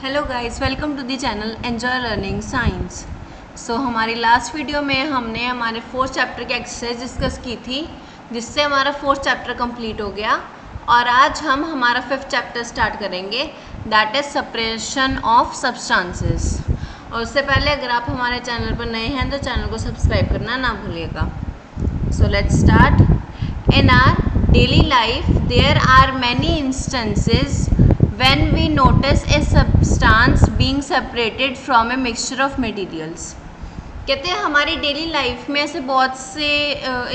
Hello guys, welcome to the channel enjoy learning science. So हमारी last video में हमने हमारे फोर्थ चैप्टर की एक्सरसाइज डिस्कस की थी, जिससे हमारा फोर्थ चैप्टर कंप्लीट हो गया। और आज हम हमारा फिफ्थ चैप्टर स्टार्ट करेंगे, that is separation of substances. और उससे पहले अगर आप हमारे चैनल पर नए हैं तो चैनल को सब्सक्राइब करना ना भूलिएगा। So let's start. In our daily life there are many instances when we notice a substance being separated from a mixture of materials। कहते हैं हमारी डेली लाइफ में ऐसे बहुत से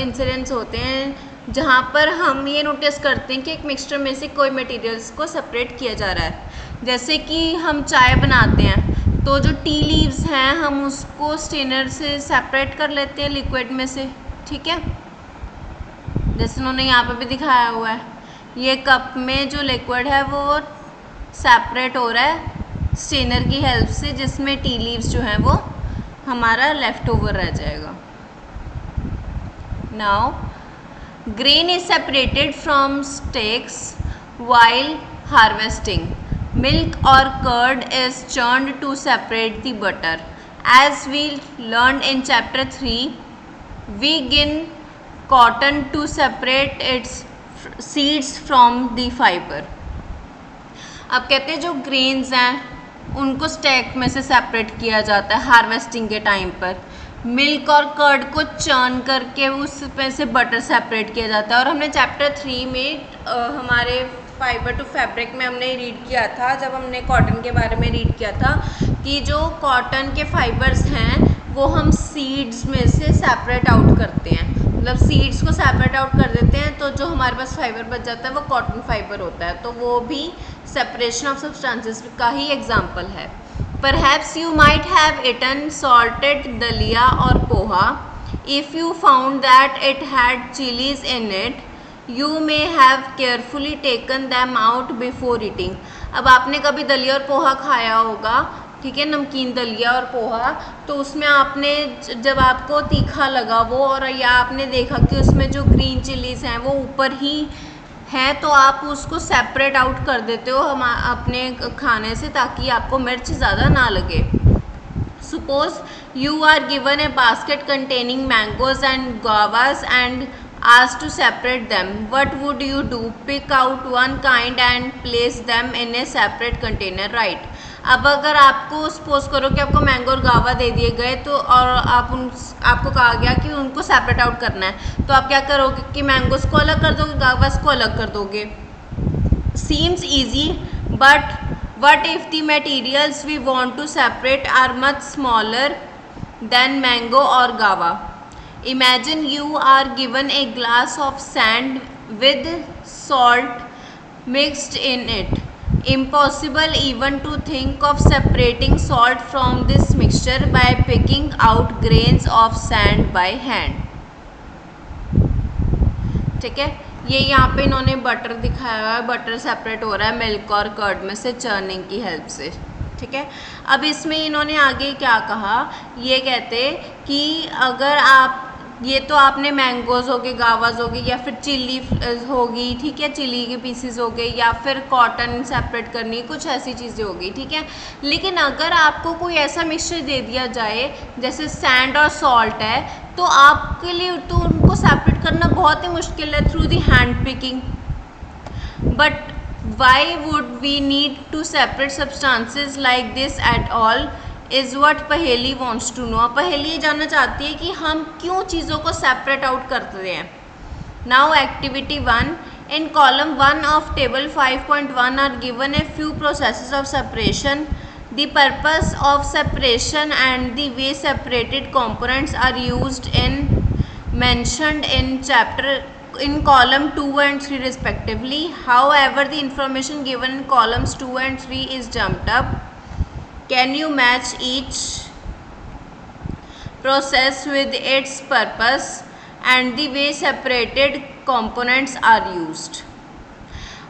इंसिडेंट्स होते हैं जहाँ पर हम ये नोटिस करते हैं कि एक मिक्सचर में से कोई मटेरियल्स को सेपरेट किया जा रहा है। जैसे कि हम चाय बनाते हैं तो जो टी लीव्स हैं हम उसको स्ट्रेनर से सेपरेट कर लेते हैं लिक्विड में से, ठीक है, जैसे उन्होंने यहाँ पे भी दिखाया हुआ है। ये कप में जो लिक्विड है वो सेपरेट हो रहा है स्ट्रेनर की हेल्प से, जिसमें टी लीव्स जो हैं वो हमारा लेफ्ट ओवर रह जाएगा। Now grain is separated from stalks while harvesting. Milk or curd is churned to separate the butter. As we learn in chapter 3, we gin cotton to separate its seeds from the fibre. अब कहते हैं जो grains हैं उनको stack में से separate किया जाता है हार्वेस्टिंग के टाइम पर। मिल्क और कर्ड को चर्न करके उसमें से बटर सेपरेट किया जाता है। और हमने चैप्टर 3 में हमारे फाइबर टू फैब्रिक में हमने रीड किया था, जब हमने कॉटन के बारे में रीड किया था कि जो कॉटन के फाइबर्स हैं वो हम सीड्स में से सेपरेट आउट करते हैं, मतलब सीड्स को सेपरेट आउट कर देते हैं तो जो हमारे पास फाइबर बच जाता है वो कॉटन फाइबर होता है। तो वो भी सेपरेशन ऑफ सब्सटेंसेस का ही एग्जाम्पल है। Perhaps you might have eaten salted दलिया और poha. If you found that it had chillies in it, you may have carefully taken them out before eating. अब आपने कभी दलिया और पोहा खाया होगा, ठीक है, नमकीन दलिया और पोहा, तो उसमें आपने जब आपको तीखा लगा वो, और या आपने देखा कि उसमें जो ग्रीन चिलीज़ हैं वो ऊपर ही है, तो आप उसको सेपरेट आउट कर देते हो हम अपने खाने से, ताकि आपको मिर्च ज़्यादा ना लगे। Suppose you are given a basket containing mangoes and guavas and asked to separate them. What would you do? Pick out one kind and place them in a separate container, right? अब अगर आपको suppose करो कि आपको mango और गावा दे दिए गए तो और आपको कहा गया कि उनको सेपरेट आउट करना है, तो आप क्या करोगे कि मैंगोस को अलग कर दोगे, गावास को अलग कर दोगे। Seems easy, but what if the materials we want to separate are much smaller than mango और guava. Imagine you are given a glass of sand with salt mixed in it. Impossible even to think of separating salt from this mixture by picking out grains of sand by hand. ठीक है, ये यहाँ पे इन्होंने butter दिखाया हुआ है, butter separate हो रहा है मिल्क और कर्ड में से चर्निंग की हेल्प से, ठीक है। अब इसमें इन्होंने आगे क्या कहा, ये कहते कि अगर आप ये तो आपने मैंगोज हो गए, गावाज हो गई, या फिर चिली होगी, ठीक है, चिली के पीसेस हो गए, या फिर कॉटन सेपरेट करनी, कुछ ऐसी चीज़ें होगी, ठीक है। लेकिन अगर आपको कोई ऐसा मिक्सचर दे दिया जाए जैसे सैंड और सॉल्ट है, तो आपके लिए तो उनको सेपरेट करना बहुत ही मुश्किल है through the hand picking. But why would we need to separate substances like this at all is what Paheli wants to know. Paheli ये जानना चाहती है कि हम क्यों चीज़ों को सेपरेट आउट करते हैं। Now activity 1, in column 1 of table 5.1 are given a few processes of separation. The purpose of separation and the way separated components are used in mentioned in chapter in column 2 and 3 respectively. However, the information given in columns 2 and 3 is jumped up. Can you match each process with its purpose and the way separated components are used?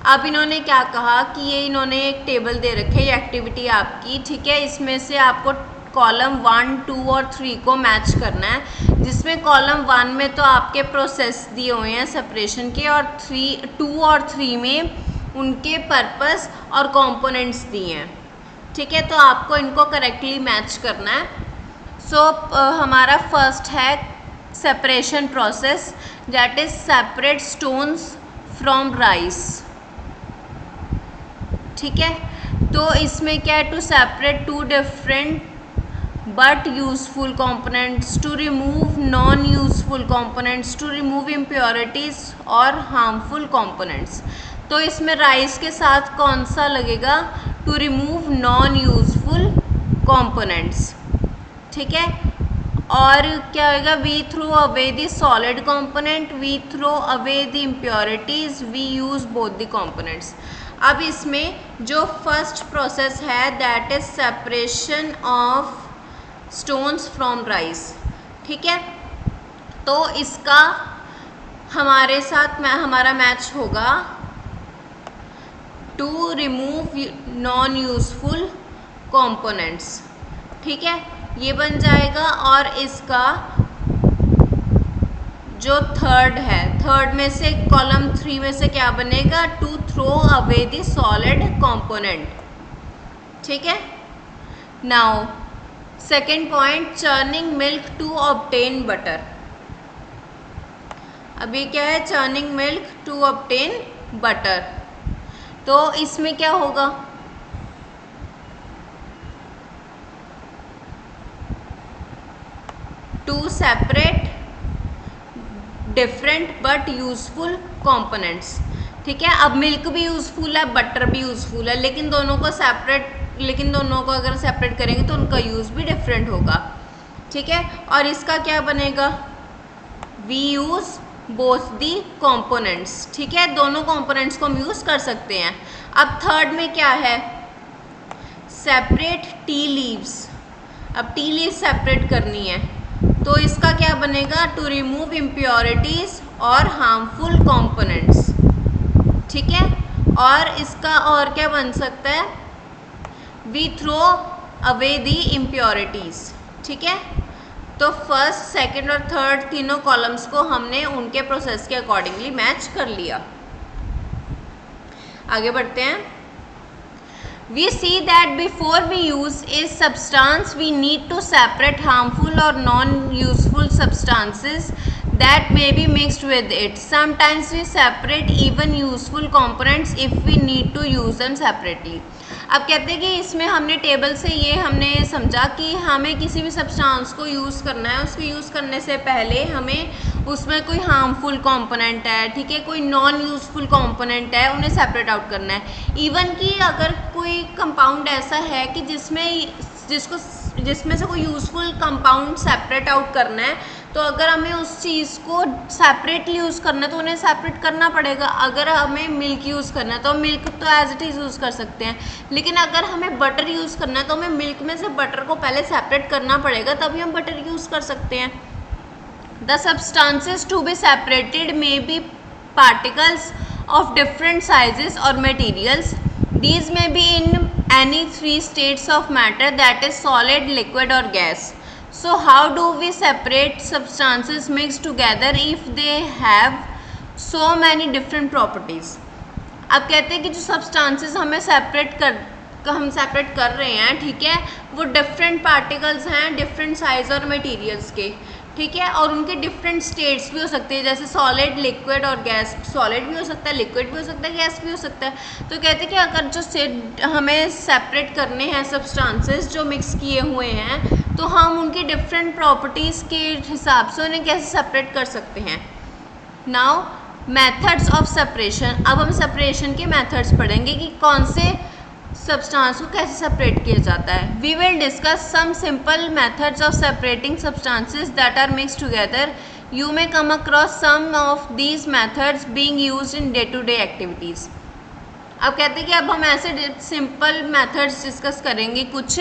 अब इन्होंने क्या कहा कि ये इन्होंने एक table दे रखे है, एक्टिविटी आपकी, ठीक है, इसमें से आपको कॉलम 1, 2 और 3 को मैच करना है, जिसमें कॉलम 1 में तो आपके प्रोसेस दिए हुए हैं सेपरेशन के, और 2 और 3 में उनके पर्पस और कंपोनेंट्स दिए हैं। ठीक है, तो आपको इनको करेक्टली मैच करना है। सो हमारा फर्स्ट है separation process, that is separate stones from rice. ठीक है, तो इसमें क्या है, to separate to different but useful components, to remove non-useful components, to remove impurities और harmful components। तो इसमें राइस के साथ कौन सा लगेगा, to remove non-useful components। ठीक है, और क्या होगा, we throw away the solid component, we throw away the impurities, we use both the components। अब इसमें जो फर्स्ट प्रोसेस है that is separation of stones from rice. ठीक है, तो इसका हमारे साथ हमारा मैच होगा to remove non useful components. ठीक है, ये बन जाएगा। और इसका जो थर्ड है, थर्ड में से कॉलम 3 में से क्या बनेगा, to throw away the solid component. ठीक है, now second point, churning milk to obtain butter. अभी क्या है, churning milk to obtain butter. तो इसमें क्या होगा, to separate different but useful components. ठीक है, अब मिल्क भी यूजफुल है, बटर भी यूजफुल है, लेकिन दोनों को अगर सेपरेट करेंगे तो उनका यूज़ भी डिफरेंट होगा। ठीक है, और इसका क्या बनेगा, we use both the components. ठीक है, दोनों कंपोनेंट्स को हम यूज़ कर सकते हैं। अब थर्ड में क्या है, सेपरेट टी लीव्स। अब टी लीव सेपरेट करनी है, तो इसका क्या बनेगा, टू रिमूव इम्प्योरिटीज और हार्मफुल कंपोनेंट्स। ठीक है, और इसका और क्या बन सकता है, we throw away the impurities. ठीक है, तो फर्स्ट, सेकंड और थर्ड तीनों कॉलम्स को हमने उनके प्रोसेस के अकॉर्डिंगली मैच कर लिया। आगे बढ़ते हैं। We see that before we use a substance, we need to separate harmful or non-useful substances that may be mixed with it. Sometimes we separate even useful components if we need to use them separately. अब कहते हैं कि इसमें हमने table से ये हमने समझा कि हमें किसी भी सब्सटेंस को यूज़ करना है, उसको यूज़ करने से पहले हमें उसमें कोई हार्मफुल कंपोनेंट है, ठीक है, कोई नॉन यूज़फुल कंपोनेंट है, उन्हें सेपरेट आउट करना है। इवन कि अगर कोई कंपाउंड ऐसा है कि जिसमें से कोई यूज़फुल कंपाउंड सेपरेट आउट करना है, तो अगर हमें उस चीज़ को सेपरेटली यूज़ करना है तो उन्हें सेपरेट करना पड़ेगा। अगर हमें मिल्क यूज़ करना है तो मिल्क तो एज इट इज़ यूज़ कर सकते हैं, लेकिन अगर हमें बटर यूज़ करना है तो हमें मिल्क में से बटर को पहले सेपरेट करना पड़ेगा, तभी हम बटर यूज़ कर सकते हैं। The substances to be separated may be particles of different sizes or materials. These may be in any three states of matter, that is solid, liquid or gas. So how do we separate substances mixed together if they have so many different properties? अब कहते हैं कि जो substances हमें separate कर रहे हैं, ठीक है, वो डिफरेंट पार्टिकल्स हैं, डिफरेंट साइज और मटेरियल्स के, ठीक है, और उनके डिफरेंट स्टेट्स भी हो सकते हैं, जैसे सॉलिड, लिक्विड और गैस। सॉलिड भी हो सकता है, लिक्विड भी हो सकता है, गैस भी हो सकता है। तो कहते हैं कि अगर जो हमें सेपरेट करने हैं सब्सटेंसेस जो मिक्स किए हुए हैं, तो हम उनकी डिफरेंट प्रॉपर्टीज़ के हिसाब से उन्हें कैसे सेपरेट कर सकते हैं। Now methods of separation. अब हम सेपरेशन के मेथड्स पढ़ेंगे कि कौन से सब्सटेंस को कैसे सेपरेट किया जाता है। We will discuss some simple methods of separating substances that are mixed together. You may come across some of these methods being used in day to day activities. अब कहते हैं कि अब हम ऐसे सिंपल मेथड्स डिस्कस करेंगे कुछ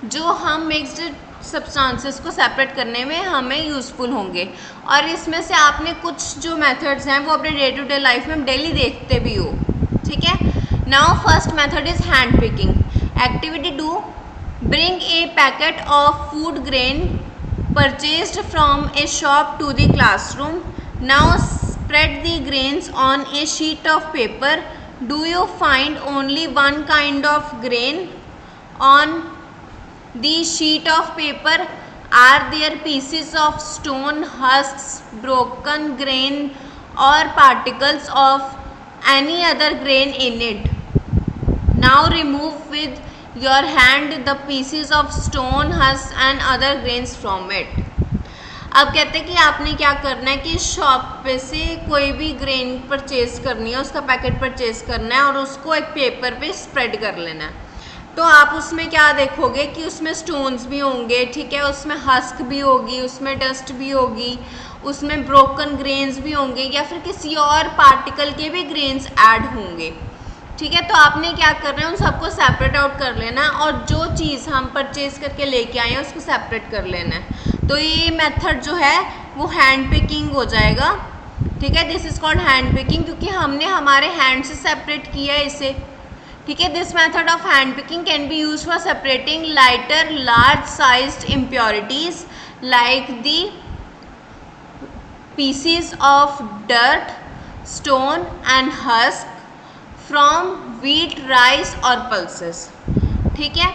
जो हम मिक्स्ड सब्सटेंसेस को सेपरेट करने में हमें यूज़फुल होंगे, और इसमें से आपने कुछ जो मेथड्स हैं वो अपने डे टू डे लाइफ में डेली देखते भी हो, ठीक है। Now first method is hand picking. Activity 2. Bring a packet of food grain purchased from a shop to the classroom. Now spread the grains on a sheet of paper. Do you find only one kind of grain On the sheet of paper are there pieces of stone, husks, broken grain or particles of any other grain in it. Now remove with your hand the pieces of stone, husks and other grains from it. अब कहते हैं कि आपने क्या करना है कि shop पे से कोई भी ग्रेन परचेज करनी है, उसका पैकेट परचेज करना है और उसको एक पेपर पे स्प्रेड कर लेना है। तो आप उसमें क्या देखोगे कि उसमें स्टोन्स भी होंगे, ठीक है, उसमें हस्क भी होगी, उसमें डस्ट भी होगी, उसमें ब्रोकन ग्रेन्स भी होंगे या फिर किसी और पार्टिकल के भी ग्रेन्स ऐड होंगे, ठीक है। तो आपने क्या करना है, उन सबको सेपरेट आउट कर लेना है और जो चीज़ हम परचेज करके लेके आए हैं उसको सेपरेट कर लेना है। तो ये मेथड जो है वो हैंड पिकिंग हो जाएगा, ठीक है। This is called hand picking, क्योंकि हमने हमारे हैंड से सेपरेट किया है इसे, ठीक है। This method of hand picking can be use for separating lighter large sized impurities like the PCs of dirt, stone and husk from wheat, rice और पल्सेस, ठीक है।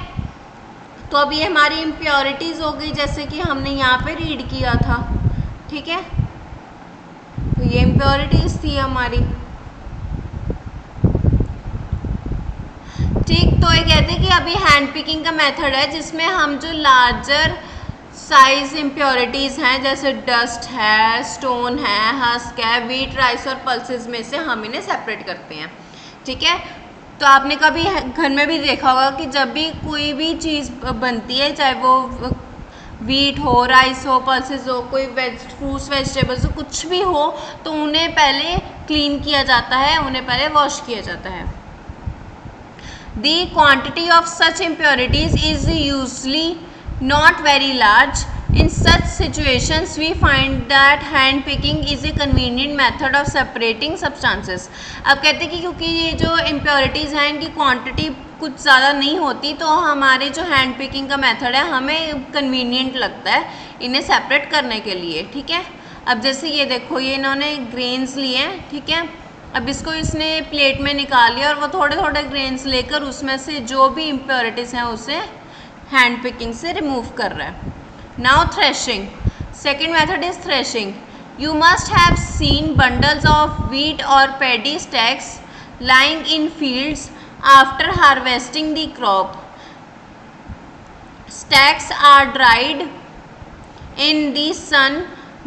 तो अब ये हमारी इम्प्योरिटीज़ हो गई, जैसे कि हमने यहाँ पे रीड किया था, ठीक है। तो ये इम्प्योरिटीज़ थी हमारी, ठीक। तो ये कहते हैं कि अभी हैंड पिकिंग का मेथड है जिसमें हम जो लार्जर साइज इम्प्योरिटीज़ हैं जैसे डस्ट है, स्टोन है, हस्क है, व्हीट, राइस और पल्सेस में से हम इन्हें सेपरेट करते हैं, ठीक है। तो आपने कभी घर में भी देखा होगा कि जब भी कोई भी चीज़ बनती है, चाहे वो व्हीट हो, राइस हो, पल्सेस हो, कोई फ्रूट्स वेजिटेबल्स हो, कुछ भी हो, तो उन्हें पहले क्लीन किया जाता है, उन्हें पहले वॉश किया जाता है। The quantity of such impurities is usually not very large. In such situations, we find that hand picking is a convenient method of separating substances. अब कहते हैं कि क्योंकि ये जो impurities हैं इनकी क्वांटिटी कुछ ज़्यादा नहीं होती, तो हमारे जो हैंड पिकिंग का मेथड है हमें कन्वीनियंट लगता है इन्हें सेपरेट करने के लिए, ठीक है। अब जैसे ये देखो, ये इन्होंने ग्रेन्स लिए हैं, ठीक है। अब इसको इसने प्लेट में निकाल लिया और वो थोड़े थोड़े ग्रेन्स लेकर उसमें से जो भी इम्प्योरिटीज़ हैं उसे हैंड पिकिंग से रिमूव कर रहा है। Now threshing. Second method is threshing. You must have seen bundles of wheat or paddy stacks lying in fields after harvesting the crop. Stacks are dried in the sun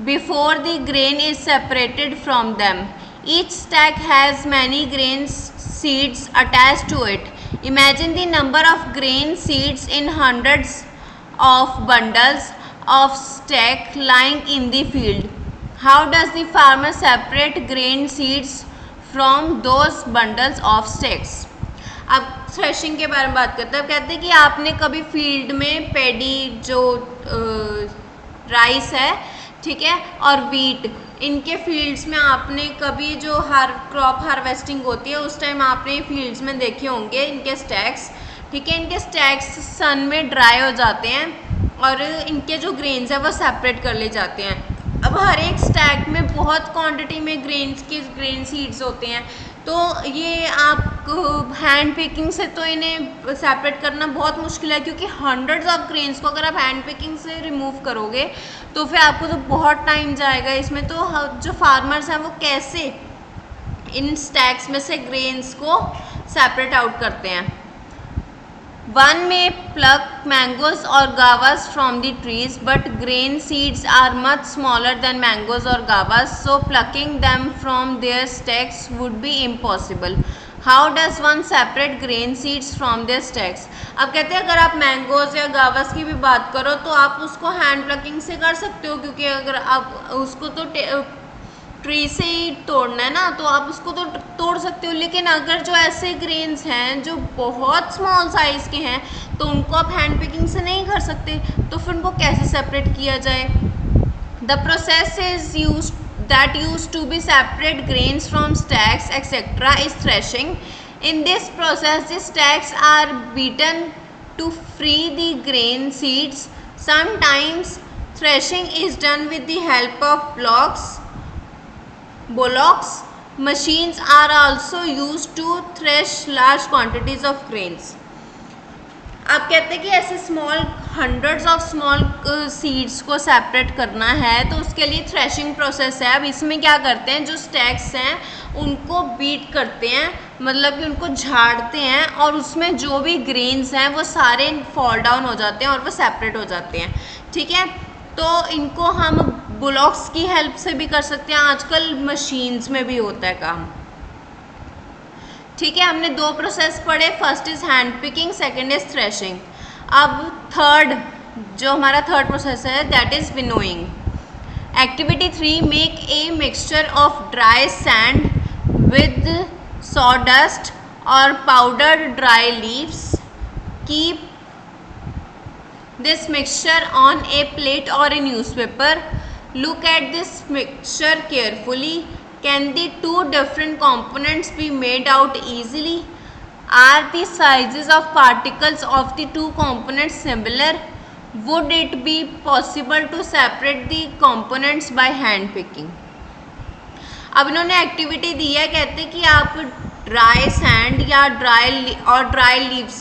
before the grain is separated from them. Each stack has many grain seeds attached to it. Imagine the number of grain seeds in hundreds of bundles of stack lying in the field. How does the farmer separate grain seeds from those bundles of stacks? अब threshing के बारे में बात करते हैं। अब कहते हैं कि आपने कभी फील्ड में पैडी जो राइस है, ठीक है, और वीट, इनके फील्ड्स में आपने कभी जो क्रॉप हार्वेस्टिंग होती है उस टाइम आपने फील्ड्स में देखे होंगे इनके स्टैक्स, ठीक है। इनके स्टैक्स सन में ड्राई हो जाते हैं और इनके जो ग्रेन्स है वो सेपरेट कर ले जाते हैं। अब हर एक स्टैक में बहुत क्वांटिटी में ग्रेन सीड्स होते हैं, तो ये आप हैंड पिकिंग से तो इन्हें सेपरेट करना बहुत मुश्किल है, क्योंकि हंड्रेड्स ऑफ ग्रेन्स को अगर आप हैंड पिकिंग से रिमूव करोगे तो फिर आपको तो बहुत टाइम जाएगा इसमें। तो जो फार्मर्स हैं वो कैसे इन स्टैक्स में से ग्रेन्स को सेपरेट आउट करते हैं। One may pluck mangoes or guavas from the trees, but grain seeds are much smaller than mangoes or guavas, so plucking them from their stalks would be impossible. How does one separate grain seeds from their stalks? अब कहते हैं अगर आप mangoes या गावस की भी बात करो तो आप उसको हैंड प्लकिंग से कर सकते हो, क्योंकि अगर आप उसको तो ट्री से ही तोड़ना है ना, तो आप उसको तो तोड़ सकते हो। लेकिन अगर जो ऐसे ग्रेन्स हैं जो बहुत स्मॉल साइज़ के हैं तो उनको आप हैंड पिकिंग से नहीं कर सकते, तो फिर उनको कैसे सेपरेट किया जाए। The process is use that used to be separate grains from stacks etc. is threshing. In this process the stacks are beaten to free the grain seeds. Sometimes threshing is done with the help of bullocks. Machines are also used to thresh large quantities of grains. आप कहते हैं कि ऐसे small hundreds of small seeds को separate करना है तो उसके लिए थ्रेशिंग प्रोसेस है। अब इसमें क्या करते हैं, जो स्टैक्स हैं उनको बीट करते हैं, मतलब कि उनको झाड़ते हैं और उसमें जो भी ग्रेन्स हैं वो सारे फॉल डाउन हो जाते हैं और वो सेपरेट हो जाते हैं। ठीक है, तो इनको हम बुलॉक्स की हेल्प से भी कर सकते हैं, आजकल मशीन्स में भी होता है काम। ठीक है, हमने दो प्रोसेस पढ़े, first is hand picking, second is threshing. अब थर्ड, जो हमारा थर्ड प्रोसेस है that is winnowing. Activity 3, make a mixture of dry sand with sawdust or powdered dry leaves. Keep this mixture on a plate or a newspaper. Look at this mixture carefully. Can the two different components be made out easily? Are the sizes of particles of the two components similar? Would it be possible to separate the components by hand picking? अब इन्होंने activity दी है, कहते हैं कि आप dry sand या dry leaves,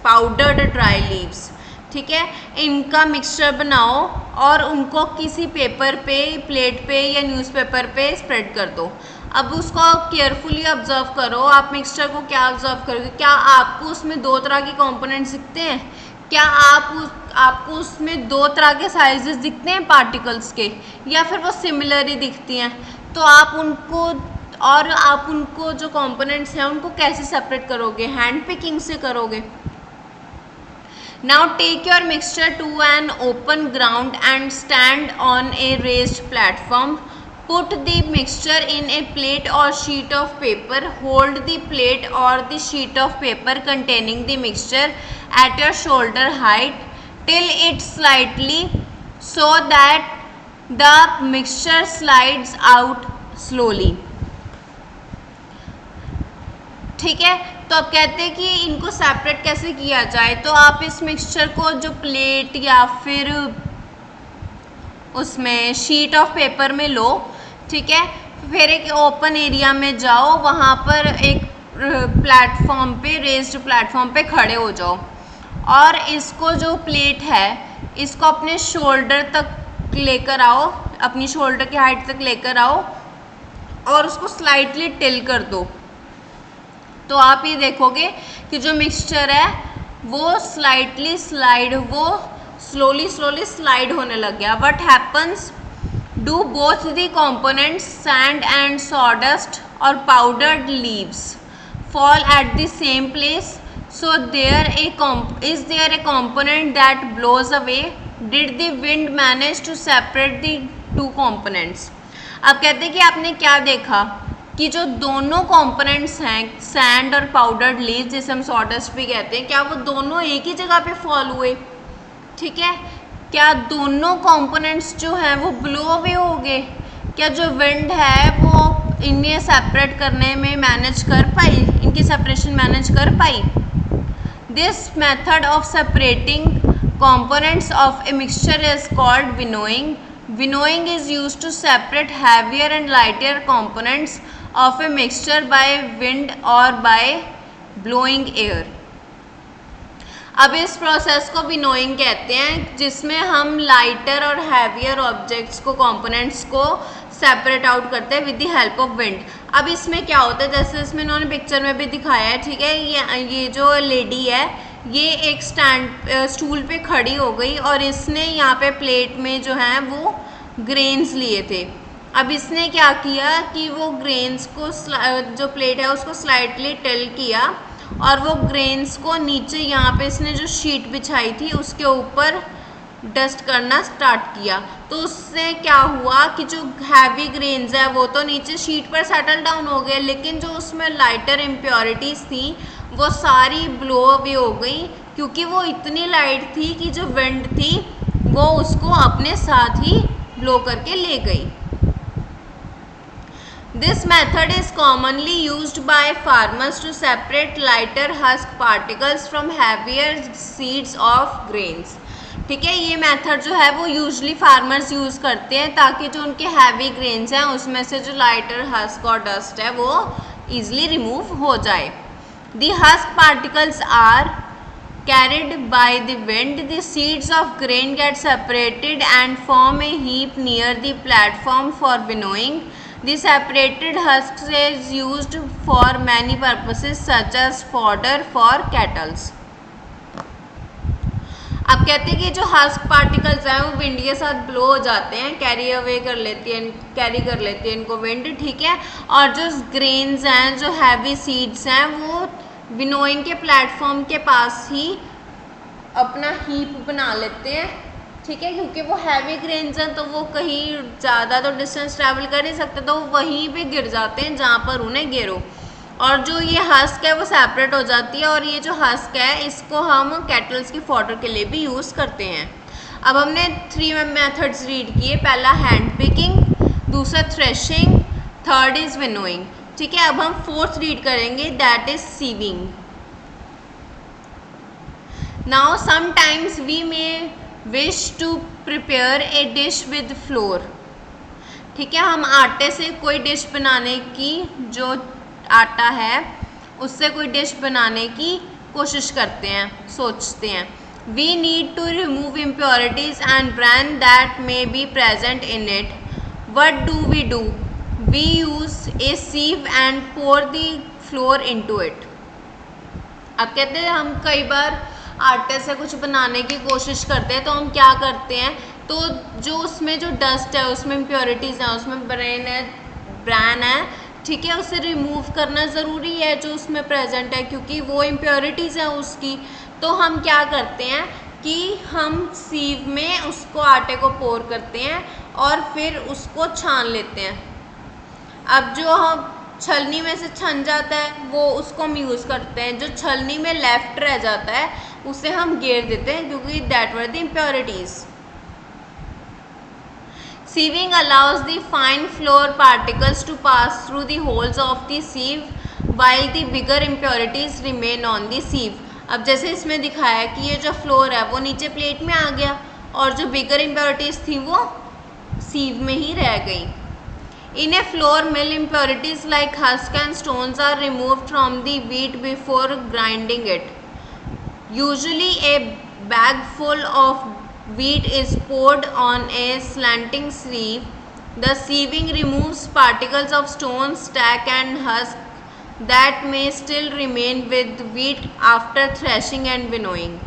powdered dry leaves, ठीक है, इनका मिक्सचर बनाओ और उनको किसी पेपर पे, प्लेट पे या न्यूज़पेपर पे स्प्रेड कर दो। अब उसको केयरफुली ऑब्जर्व करो, आप मिक्सचर को क्या ऑब्जर्व करोगे, क्या आपको उसमें दो तरह के कंपोनेंट्स दिखते हैं, क्या आपको उसमें दो तरह के साइजेस दिखते हैं पार्टिकल्स के, या फिर वो सिमिलर ही दिखती हैं? तो आप उनको जो कंपोनेंट्स हैं उनको कैसे सेपरेट करोगे, हैंड पिकिंग से करोगे। Now take your mixture to an open ground and stand on a raised platform. Put the mixture in a plate or sheet of paper. Hold the plate or the sheet of paper containing the mixture at your shoulder height till it slightly so that the mixture slides out slowly. ठीक है, तो अब कहते हैं कि इनको separate कैसे किया जाए। तो आप इस मिक्सचर को जो प्लेट या फिर उसमें शीट ऑफ पेपर में लो, ठीक है, फिर एक ओपन एरिया में जाओ, वहाँ पर एक प्लेटफॉर्म पे, रेज्ड प्लेटफॉर्म पे खड़े हो जाओ और इसको जो प्लेट है इसको अपने शोल्डर तक लेकर आओ, अपनी शोल्डर की हाइट तक लेकर आओ और उसको स्लाइटली टिल कर दो। तो आप ये देखोगे कि जो मिक्सचर है वो स्लोली स्लाइड होने लग गया। What happens, do both the components sand and sawdust or powdered leaves fall at the same place? So is there a component that blows away? Did the wind manage to separate the two components? अब कहते हैं कि आपने क्या देखा कि जो दोनों components हैं, सैंड और पाउडर्ड लीव, जिसे हम सॉडस्ट भी कहते हैं, क्या वो दोनों एक ही जगह पे फॉल हुए? ठीक है, क्या दोनों components जो हैं वो ब्लो अवे हो गए? क्या जो विंड है वो इन्हें सेपरेट करने में मैनेज कर पाई, इनकी सेपरेशन मैनेज कर पाई? This method of separating components of a mixture is called winnowing. Winnowing is used to separate heavier and lighter components of a mixture by wind or by blowing air. अब इस process को winnowing कहते हैं, जिसमें हम lighter और heavier objects को, components को सेपरेट आउट करते हैं with the help of wind. अब इसमें क्या होता है, जैसे इसमें इन्होंने पिक्चर में भी दिखाया है, ठीक है, ये जो लेडी है ये एक स्टूल पे खड़ी हो गई और इसने यहाँ पे प्लेट में जो है वो ग्रेन्स लिए थे। अब इसने क्या किया कि वो ग्रेन्स को, जो प्लेट है उसको स्लाइटली टिल किया और वो ग्रेन्स को नीचे यहाँ पे इसने जो शीट बिछाई थी उसके ऊपर डस्ट करना स्टार्ट किया। तो उससे क्या हुआ कि जो हैवी ग्रेन्स है वो तो नीचे शीट पर सेटल डाउन हो गए, लेकिन जो उसमें लाइटर इम्प्योरिटीज़ थी वो सारी ब्लो अवे हो गई, क्योंकि वो इतनी लाइट थी कि जो विंड थी वो उसको अपने साथ ही ब्लो करके ले गई। This method is commonly used by farmers to separate lighter husk particles from heavier seeds of grains. ठीक है, ये मेथड जो है वो यूजली फार्मर्स यूज़ करते हैं ताकि जो उनके हैवी ग्रेन्स हैं उसमें से जो लाइटर हस्क और डस्ट है वो ईजिली रिमूव हो जाए। The husk particles are carried by the wind, the seeds of grain get separated and form a heap near the platform for winnowing. The separated husks is used for many purposes such as fodder for cattle. अब कहते हैं कि जो husk particles हैं वो wind के साथ blow हो जाते हैं, कैरी अवे कर लेती है, कैरी कर लेती है इनको विंड, ठीक है। और जो ग्रेन्स हैं, जो हैवी सीड्स हैं, वो विनोइंग के प्लेटफॉर्म के पास ही अपना हीप बना लेते हैं, ठीक है, क्योंकि वो हैवी ग्रेन्स हैं तो वो कहीं ज़्यादा तो डिस्टेंस ट्रैवल कर नहीं सकते, तो वहीं पे गिर जाते हैं जहाँ पर उन्हें गिरो। और जो ये हस्क है वो सेपरेट हो जाती है, और ये जो हस्क है इसको हम कैटल्स की फॉडर के लिए भी यूज़ करते हैं। अब हमने 3 मेथड्स रीड किए, पहला हैंड पिकिंग, दूसरा थ्रेशिंग, थर्ड इज़ विनोइंग, ठीक है। अब हम फोर्थ रीड करेंगे, that is sieving. Now sometimes we may wish to prepare a dish with flour, ठीक है। हम आटे से कोई डिश बनाने की, जो आटा है उससे कोई डिश बनाने की कोशिश करते हैं, सोचते हैं। We need to remove impurities and brand that may be present in it. What do? We use a sieve and pour the flour into it. अब कहते हैं हम कई बार आटे से कुछ बनाने की कोशिश करते हैं तो हम क्या करते हैं, तो जो उसमें जो डस्ट है, उसमें इम्प्योरिटीज़ हैं, उसमें ब्रैन है, ठीक है, उसे रिमूव करना ज़रूरी है जो उसमें प्रेजेंट है, क्योंकि वो इम्प्योरिटीज़ हैं उसकी। तो हम क्या करते हैं कि हम सीव में उसको आटे को पोर करते हैं और फिर उसको छान लेते हैं। अब जो हम छलनी में से छन जाता है वो उसको हम यूज़ करते हैं, जो छलनी में लेफ्ट रह जाता है उसे हम गेर देते हैं, क्योंकि that were the impurities. Sieving allows the fine flour particles to pass through the holes of the sieve while the bigger impurities remain on the sieve. अब जैसे इसमें दिखाया है कि ये जो फ्लोर है वो नीचे प्लेट में आ गया और जो बिगर इम्प्योरिटीज़ थी वो सीव में ही रह गई। In a flour mill, impurities like husk and stones are removed from the wheat before grinding it. Usually, a bag full of wheat is poured on a slanting sieve. The sieving removes particles of stone, stack, and husk that may still remain with wheat after threshing and winnowing.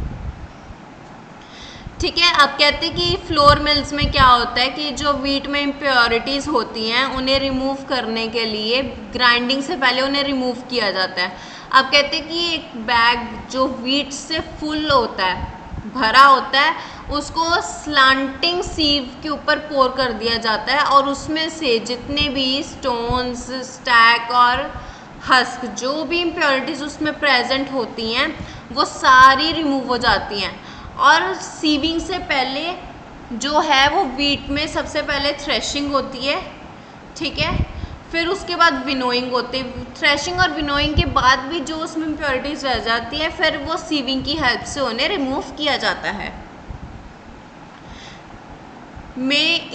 ठीक है। अब कहते हैं कि flour mills में क्या होता है कि जो वीट में इम्प्योरिटीज़ होती हैं उन्हें रिमूव करने के लिए ग्राइंडिंग से पहले उन्हें रिमूव किया जाता है। अब कहते हैं कि एक बैग जो वीट से फुल होता है, भरा होता है, उसको स्लांटिंग सीव के ऊपर पोर कर दिया जाता है और उसमें से जितने भी स्टोन्स, स्टैक और हस्क, जो भी इम्प्योरिटीज़ उसमें प्रेजेंट होती हैं वो सारी रिमूव हो जाती हैं। और सीविंग से पहले जो है वो वीट में सबसे पहले थ्रेशिंग होती है, ठीक है, फिर उसके बाद विनोइंग होती है। थ्रेशिंग और विनोइंग के बाद भी जो उसमें इम्प्योरिटीज़ रह जाती है फिर वो सीविंग की हेल्प से उन्हें रिमूव किया जाता है।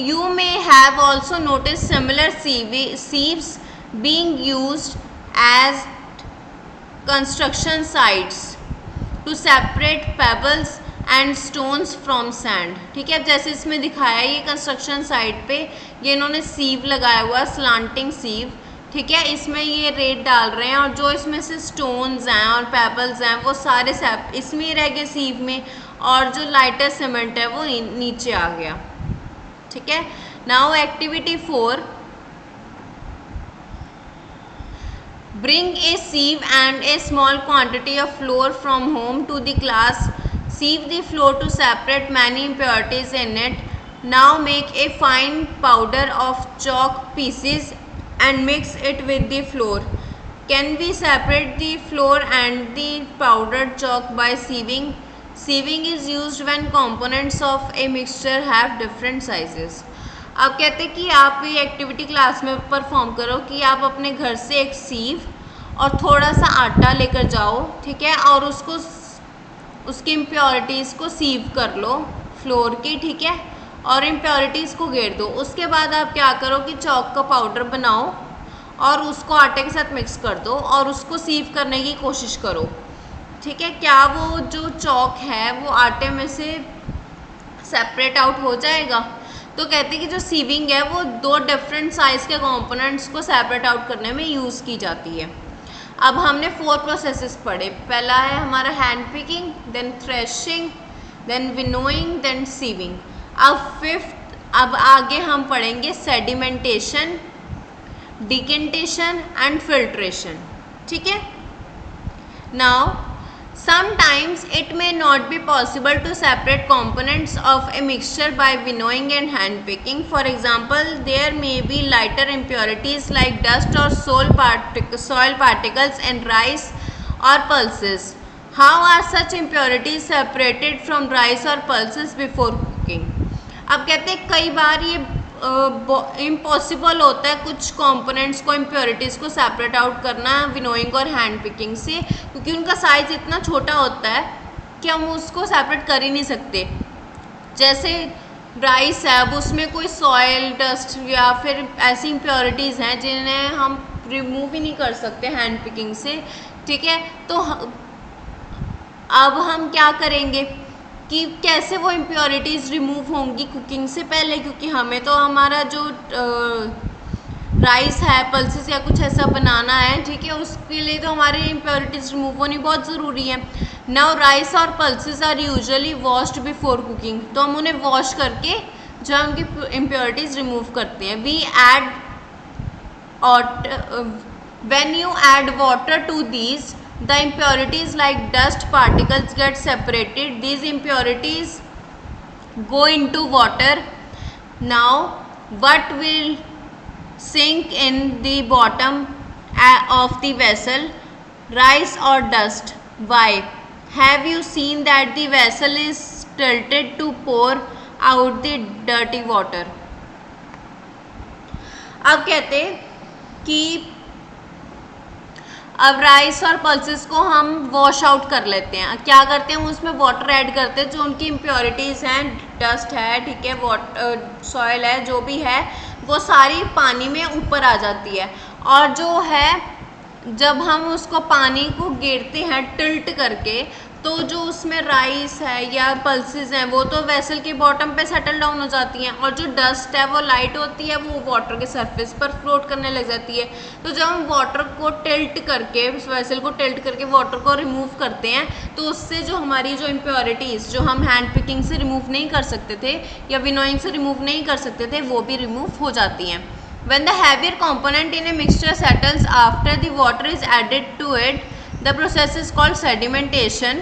You may have also noticed similar sieves being used as construction sites to separate pebbles and stones from sand, ठीक है। जैसे इसमें दिखाया है ये कंस्ट्रक्शन साइट पे ये इन्होंने सीव लगाया हुआ, स्लांटिंग सीव, ठीक है। इसमें ये रेत डाल रहे हैं और जो इसमें से स्टोन्स हैं और पेबल्स हैं वो सारे इसमें ही रह गए सीव में, और जो लाइटर सीमेंट है वो नीचे आ गया, ठीक है। Now activity 4, bring a sieve and a small quantity of flour from home to the class. Sieve the flour to separate many impurities in it. Now make a fine powder of chalk pieces and mix it with the flour. Can we separate the flour and the powdered chalk by sieving? Sieving is used when components of a mixture have different sizes. अब कहते हैं कि आप ये activity class में perform करो कि आप अपने घर से एक सीव और थोड़ा सा आटा लेकर जाओ, ठीक है, और उसकी इम्प्योरिटीज़ को सीव कर लो फ्लोर की, ठीक है, और इम्प्योरिटीज़ को घेर दो। उसके बाद आप क्या करो कि चॉक का पाउडर बनाओ और उसको आटे के साथ मिक्स कर दो और उसको सीव करने की कोशिश करो, ठीक है, क्या वो जो चॉक है वो आटे में से सेपरेट आउट हो जाएगा? तो कहते हैं कि जो सीविंग है वो दो डिफरेंट साइज के कंपोनेंट्स को सेपरेट आउट करने में यूज़ की जाती है। अब हमने 4 प्रोसेसेस पढ़े। पहला है हमारा hand picking, then threshing, then winnowing, then sieving. अब आगे हम पढ़ेंगे सेडिमेंटेशन, डिकेंटेशन एंड फिल्ट्रेशन। ठीक है। Now sometimes it may not be possible to separate components of a mixture by winnowing and hand picking. For example, there may be lighter impurities like dust or soil particles in rice or pulses. How are such impurities separated from rice or pulses before cooking? अब कहते हैं कई बार ये impossible होता है कुछ components को, impurities को सेपरेट आउट करना विनोइंग और हैंड पिकिंग से, क्योंकि उनका साइज़ इतना छोटा होता है कि हम उसको सेपरेट कर ही नहीं सकते। जैसे राइस है, अब उसमें कोई सॉयल, डस्ट या फिर ऐसी इम्प्योरिटीज़ हैं जिन्हें हम रिमूव ही नहीं कर सकते हैंड पिकिंग से। ठीक है, तो अब हम क्या करेंगे कि कैसे वो इम्प्योरिटीज़ रिमूव होंगी कुकिंग से पहले, क्योंकि हमें तो हमारा जो राइस है, पल्सेस या कुछ ऐसा बनाना है, ठीक है, उसके लिए तो हमारी इम्प्योरिटीज़ रिमूव होनी बहुत ज़रूरी है। नाउ राइस और pulses are usually washed before cooking, तो हम उन्हें वॉश करके जो है उनकी इम्प्योरिटीज़ रिमूव करते हैं। We add when you add water to these, the impurities like dust particles get separated. These impurities go into water. Now what will sink in the bottom of the vessel? Rice or dust? Why? Have you seen that the vessel is tilted to pour out the dirty water? अब कहते कि अब rice और pulses को हम wash out कर लेते हैं। क्या करते हैं, उसमें वाटर ऐड करते हैं, जो उनकी इम्प्योरिटीज़ हैं, डस्ट है, ठीक है, सॉयल है, जो भी है वो सारी पानी में ऊपर आ जाती है। और जो है जब हम उसको पानी को गिरते हैं टिल्ट करके, तो जो उसमें राइस है या पल्सेस हैं वो तो वेसल के बॉटम पे सेटल डाउन हो जाती हैं, और जो डस्ट है वो लाइट होती है, वो वाटर के सरफेस पर फ्लोट करने लग जाती है। तो जब हम वाटर को टिल्ट करके, वेसल को टिल्ट करके वाटर को रिमूव करते हैं, तो उससे जो हमारी जो इम्प्योरिटीज़ जो हम हैंड पिकिंग से रिमूव नहीं कर सकते थे या विनोइंग से रिमूव नहीं कर सकते थे, वो भी रिमूव हो जाती हैं। When the heavier component in a mixture settles after the water is added to it, the process is called sedimentation.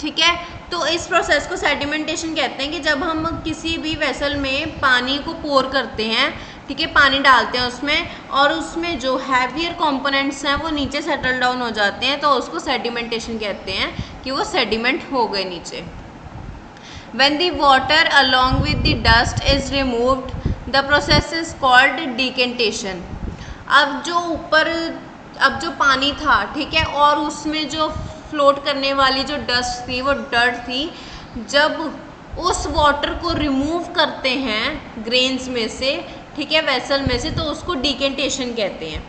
ठीक है, तो इस प्रोसेस को सेडिमेंटेशन कहते हैं कि जब हम किसी भी वेसल में पानी को पोर करते हैं, ठीक है, पानी डालते हैं उसमें, और उसमें जो हैवियर कंपोनेंट्स हैं वो नीचे सेटल डाउन हो जाते हैं, तो उसको सेडिमेंटेशन कहते हैं कि वो सेडिमेंट हो गए नीचे। When the water along with the dust is removed, the process is called decantation. अब जो पानी था, ठीक है, और उसमें जो फ्लोट करने वाली जो डस्ट थी, वो डर्ट थी, जब उस वाटर को रिमूव करते हैं ग्रेन्स में से, ठीक है, वेसल में से, तो उसको डिकेंटेशन कहते हैं।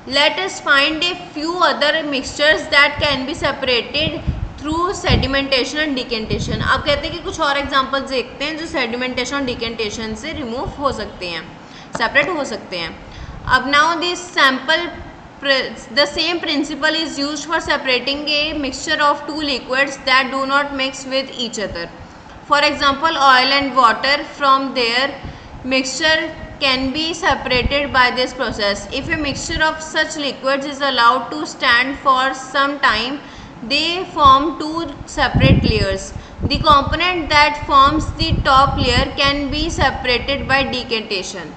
Let us find a few other mixtures that can be separated through sedimentation and decantation. अब कहते हैं कि कुछ और एग्जांपल्स देखते हैं जो सेडिमेंटेशन और डिकेंटेशन से रिमूव हो सकते हैं, सेपरेट हो सकते हैं। अब now this sample the same principle is used for separating a mixture of two liquids that do not mix with each other. For example, oil and water from their mixture can be separated by this process. If a mixture of such liquids is allowed to stand for some time, they form two separate layers. The component that forms the top layer can be separated by decantation.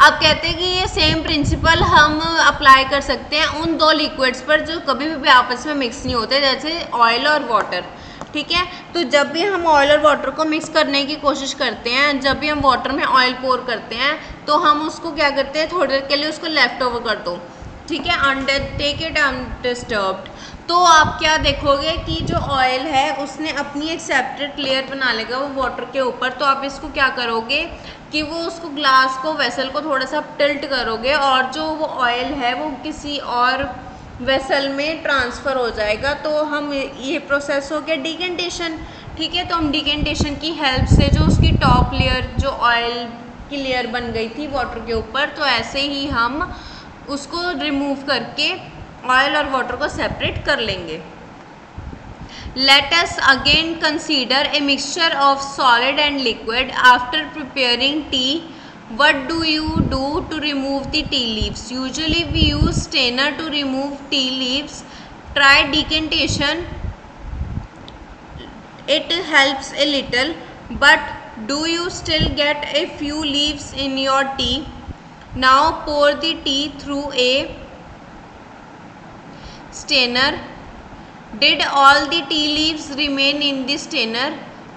अब कहते हैं कि ये same principle हम apply कर सकते हैं उन दो लिक्विड्स पर जो कभी भी आपस में मिक्स नहीं होते, जैसे ऑयल और वाटर, ठीक है। तो जब भी हम ऑयल और वाटर को मिक्स करने की कोशिश करते हैं, जब भी हम वाटर में ऑयल पोर करते हैं, तो हम उसको क्या करते हैं, थोड़ी देर के लिए उसको लेफ्ट ओवर कर दो, ठीक है, टेक इट अनडिस्टर्ब्ड। तो आप क्या देखोगे कि जो ऑयल है उसने अपनी एक सेपरेट लेयर बना लेगा वो वाटर के ऊपर। तो आप इसको क्या करोगे कि वो उसको ग्लास को, वेसल को थोड़ा सा टिल्ट करोगे, और जो वो ऑयल है वो किसी और वेसल में ट्रांसफ़र हो जाएगा। तो हम ये प्रोसेस हो गया डिकेंटेशन। ठीक है, तो हम डिकेंटेशन की हेल्प से जो उसकी टॉप लेयर जो ऑयल की लेयर बन गई थी वाटर के ऊपर, तो ऐसे ही हम उसको रिमूव करके ऑयल और वाटर को सेपरेट कर लेंगे। Let us again consider a mixture of solid and liquid. After preparing tea, what do you do to remove the tea leaves? Usually we use strainer to remove tea leaves. Try decantation. It helps a little, but do you still get a few leaves in your tea? Now pour the tea through a strainer. Did all the tea leaves remain in the strainer?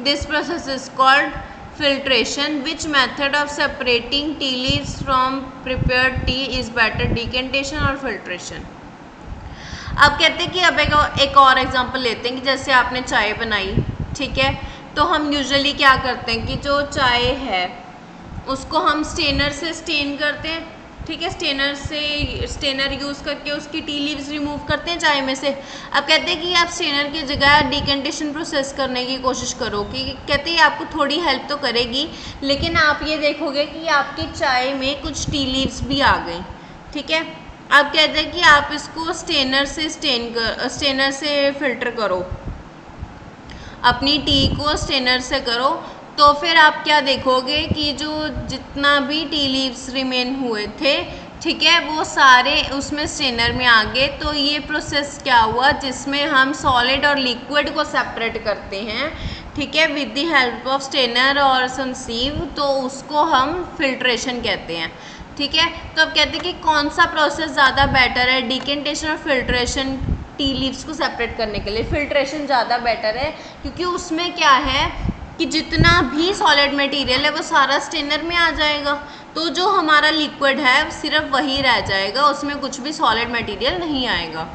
This process is called filtration. Which method of separating tea leaves from prepared tea is better, decantation or filtration? अब कहते हैं कि अब एक और example लेते हैं कि जैसे आपने चाय बनाई, ठीक है, तो हम यूजुअली क्या करते हैं कि जो चाय है उसको हम स्टेनर से स्टेन करते हैं। ठीक है, स्टेनर यूज़ करके उसकी टी लीव्स रिमूव करते हैं चाय में से। अब कहते हैं कि आप स्टेनर की जगह डिकेंटेशन प्रोसेस करने की कोशिश करो, कि कहते हैं आपको थोड़ी हेल्प तो करेगी, लेकिन आप ये देखोगे कि आपकी चाय में कुछ टी लीव्स भी आ गई। ठीक है, अब कहते हैं कि आप इसको स्टेनर से फिल्टर करो, अपनी टी को स्टेनर से करो, तो फिर आप क्या देखोगे कि जो जितना भी टी लीव्स रिमेन हुए थे, ठीक है, वो सारे उसमें स्टेनर में आ गए। तो ये प्रोसेस क्या हुआ जिसमें हम सॉलिड और लिक्विड को सेपरेट करते हैं, ठीक है, with the help of strainer और सम सीव, तो उसको हम फिल्ट्रेशन कहते हैं। ठीक है, तो अब कहते हैं कि कौन सा प्रोसेस ज़्यादा बेटर है, डिकेंटेशन और फिल्ट्रेशन टी लीव्स को सेपरेट करने के लिए? फिल्ट्रेशन ज़्यादा बेटर है, क्योंकि उसमें क्या है कि जितना भी सॉलिड मटेरियल है वो सारा स्टेनर में आ जाएगा, तो जो हमारा लिक्विड है सिर्फ वही रह जाएगा, उसमें कुछ भी सॉलिड मटेरियल नहीं आएगा।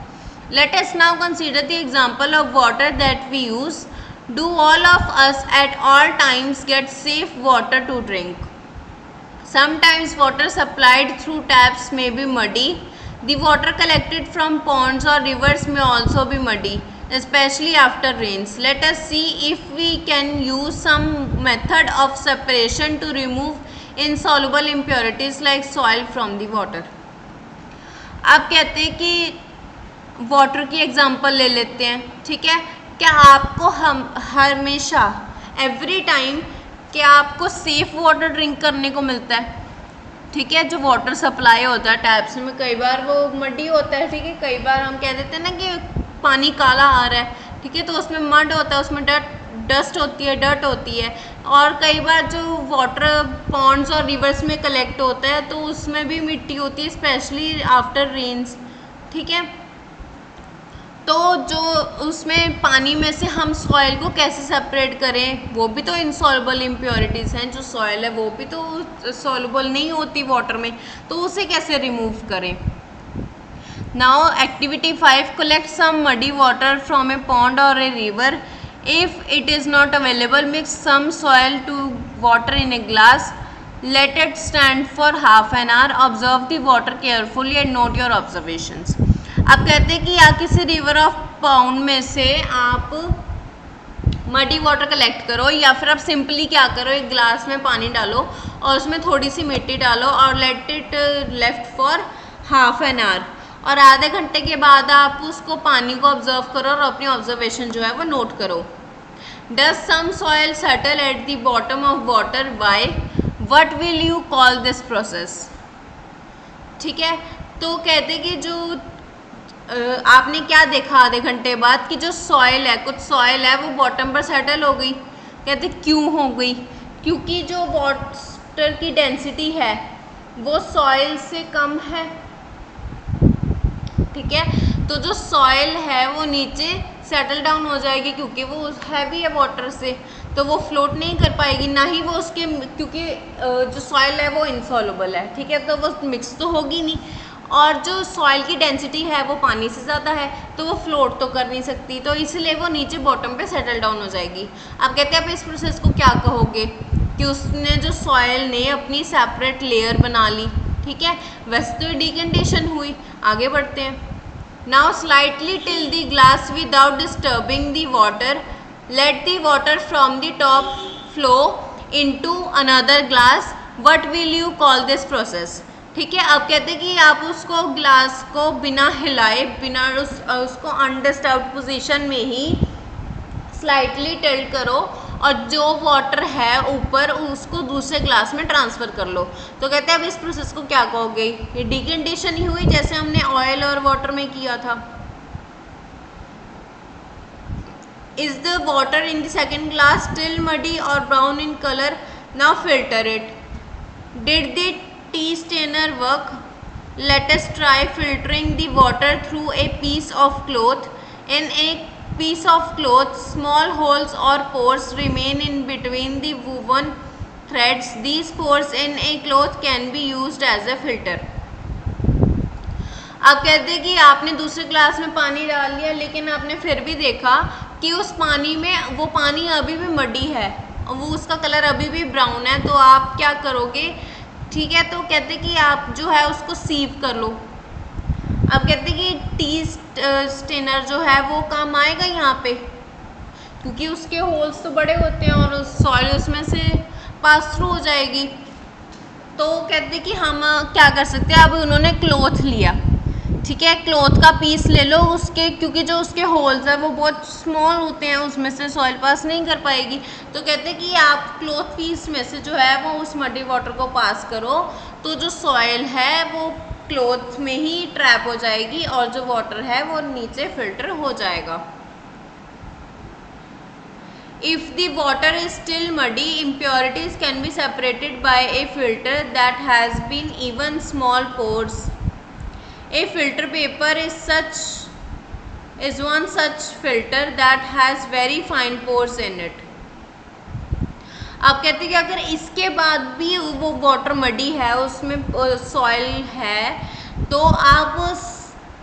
Let us now consider the example of water that we use. Do all of us at all times get safe water to drink? Sometimes water supplied through taps may be muddy. The water collected from ponds or rivers may also be muddy, especially after rains. Let us see if we can use some method of separation to remove insoluble impurities like soil from the water. अब कहते हैं कि water की example ले लेते हैं। ठीक है, क्या आपको हम हमेशा एवरी टाइम क्या आपको सेफ वाटर ड्रिंक करने को मिलता है? ठीक है, जो वाटर सप्लाई होता है टैप्स में, कई बार वो मड्डी होता है। ठीक है, कई बार हम कह देते हैं ना कि पानी काला आ रहा है, ठीक है, तो उसमें मड होता है, उसमें डस्ट होती है, डर्ट होती है। और कई बार जो वाटर पॉन्ड्स और रिवर्स में कलेक्ट होता है तो उसमें भी मिट्टी होती है, स्पेशली आफ्टर रेन्स। ठीक है, तो जो उसमें पानी में से हम सॉइल को कैसे सेपरेट करें? वो भी तो इनसॉल्युबल इम्प्योरिटीज़ हैं, जो सॉइल है वो भी तो सॉल्युबल नहीं होती वाटर में, तो उसे कैसे रिमूव करें? Now activity 5, collect some muddy water from a pond or a river. If it is not available, mix some soil to water in a glass, let it stand for half an hour, observe the water carefully and note your observations. अब कहते हैं कि या किसी river of pond में से आप muddy water collect करो, या फिर आप सिंपली क्या करो, एक ग्लास में पानी डालो और उसमें थोड़ी सी मिट्टी डालो और let it left for half an our, और आधे घंटे के बाद आप उसको पानी को ऑब्जर्व करो और अपनी ऑब्जर्वेशन जो है वो नोट करो। Does some soil settle at the bottom of water? By what will you call this process? ठीक है, तो कहते हैं कि जो आपने क्या देखा आधे घंटे बाद कि जो सॉइल है, कुछ सॉइल है वो बॉटम पर सेटल हो गई। कहते क्यों हो गई? क्योंकि जो वाटर की डेंसिटी है वो सॉइल से कम है। ठीक है, तो जो सॉइल है वो नीचे सेटल डाउन हो जाएगी, क्योंकि वो हैवी है वाटर से, तो वो फ्लोट नहीं कर पाएगी, ना ही वो उसके, क्योंकि जो सॉइल है वो इनसॉल्युबल है। ठीक है, तो वो मिक्स तो होगी नहीं, और जो सॉइल की डेंसिटी है वो पानी से ज़्यादा है, तो वो फ्लोट तो कर नहीं सकती, तो इसलिए वो नीचे बॉटम पे सेटल डाउन हो जाएगी। अब कहते हैं आप इस प्रोसेस को क्या कहोगे? कि उसने जो सॉइल ने अपनी सेपरेट लेयर बना ली। ठीक है, वैसे तो डिकेंटेशन हुई। आगे बढ़ते हैं। Now slightly tilt the glass without disturbing the water. Let the water from the top flow into another glass. What will you call this process? ठीक है, अब कहते हैं कि आप उसको ग्लास को बिना हिलाए, बिना उसको अनडिस्टर्ब्ड पोजीशन में ही स्लाइटली टिल्ट करो और जो वाटर है ऊपर उसको दूसरे ग्लास में ट्रांसफ़र कर लो। तो कहते हैं अब इस प्रोसेस को क्या कहोगे? ये डिकंडेंसेशन ही हुई जैसे हमने ऑयल और वाटर में किया था। Is the water in the second glass still muddy और brown in colour? Now filter it. Did the tea strainer work? Let us try filtering the water through a piece of cloth. In a piece of cloth, small holes or pores remain in between the woven threads. These pores in a cloth can be used as a filter. अब कहते हैं कि आपने दूसरे glass में पानी डाल लिया, लेकिन आपने फिर भी देखा कि उस पानी में वो पानी अभी भी मडी है, वो उसका कलर अभी भी ब्राउन है, तो आप क्या करोगे? ठीक है, तो कहते हैं कि आप जो है उसको सीव कर लो। अब कहते हैं कि टी स्टेनर जो है वो काम आएगा यहाँ पे, क्योंकि उसके होल्स तो बड़े होते हैं और सॉइल उसमें से पास थ्रू हो जाएगी। तो कहते हैं कि हम क्या कर सकते हैं? अब उन्होंने क्लॉथ लिया, ठीक है, क्लॉथ का पीस ले लो उसके, क्योंकि जो उसके होल्स है वो बहुत स्मॉल होते हैं, उसमें से सॉइल पास नहीं कर पाएगी। तो कहते हैं कि आप क्लॉथ पीस में से जो है वो उस मडी वाटर को पास करो, तो जो सॉइल है वो क्लॉथ में ही ट्रैप हो जाएगी और जो वाटर है वो नीचे फिल्टर हो जाएगा। If the water is still muddy, impurities can be separated by a filter that has been even small pores. A filter paper is one such filter that has very fine pores in it. अब कहते हैं कि अगर इसके बाद भी वो water muddy है, उसमें सॉइल है, तो आप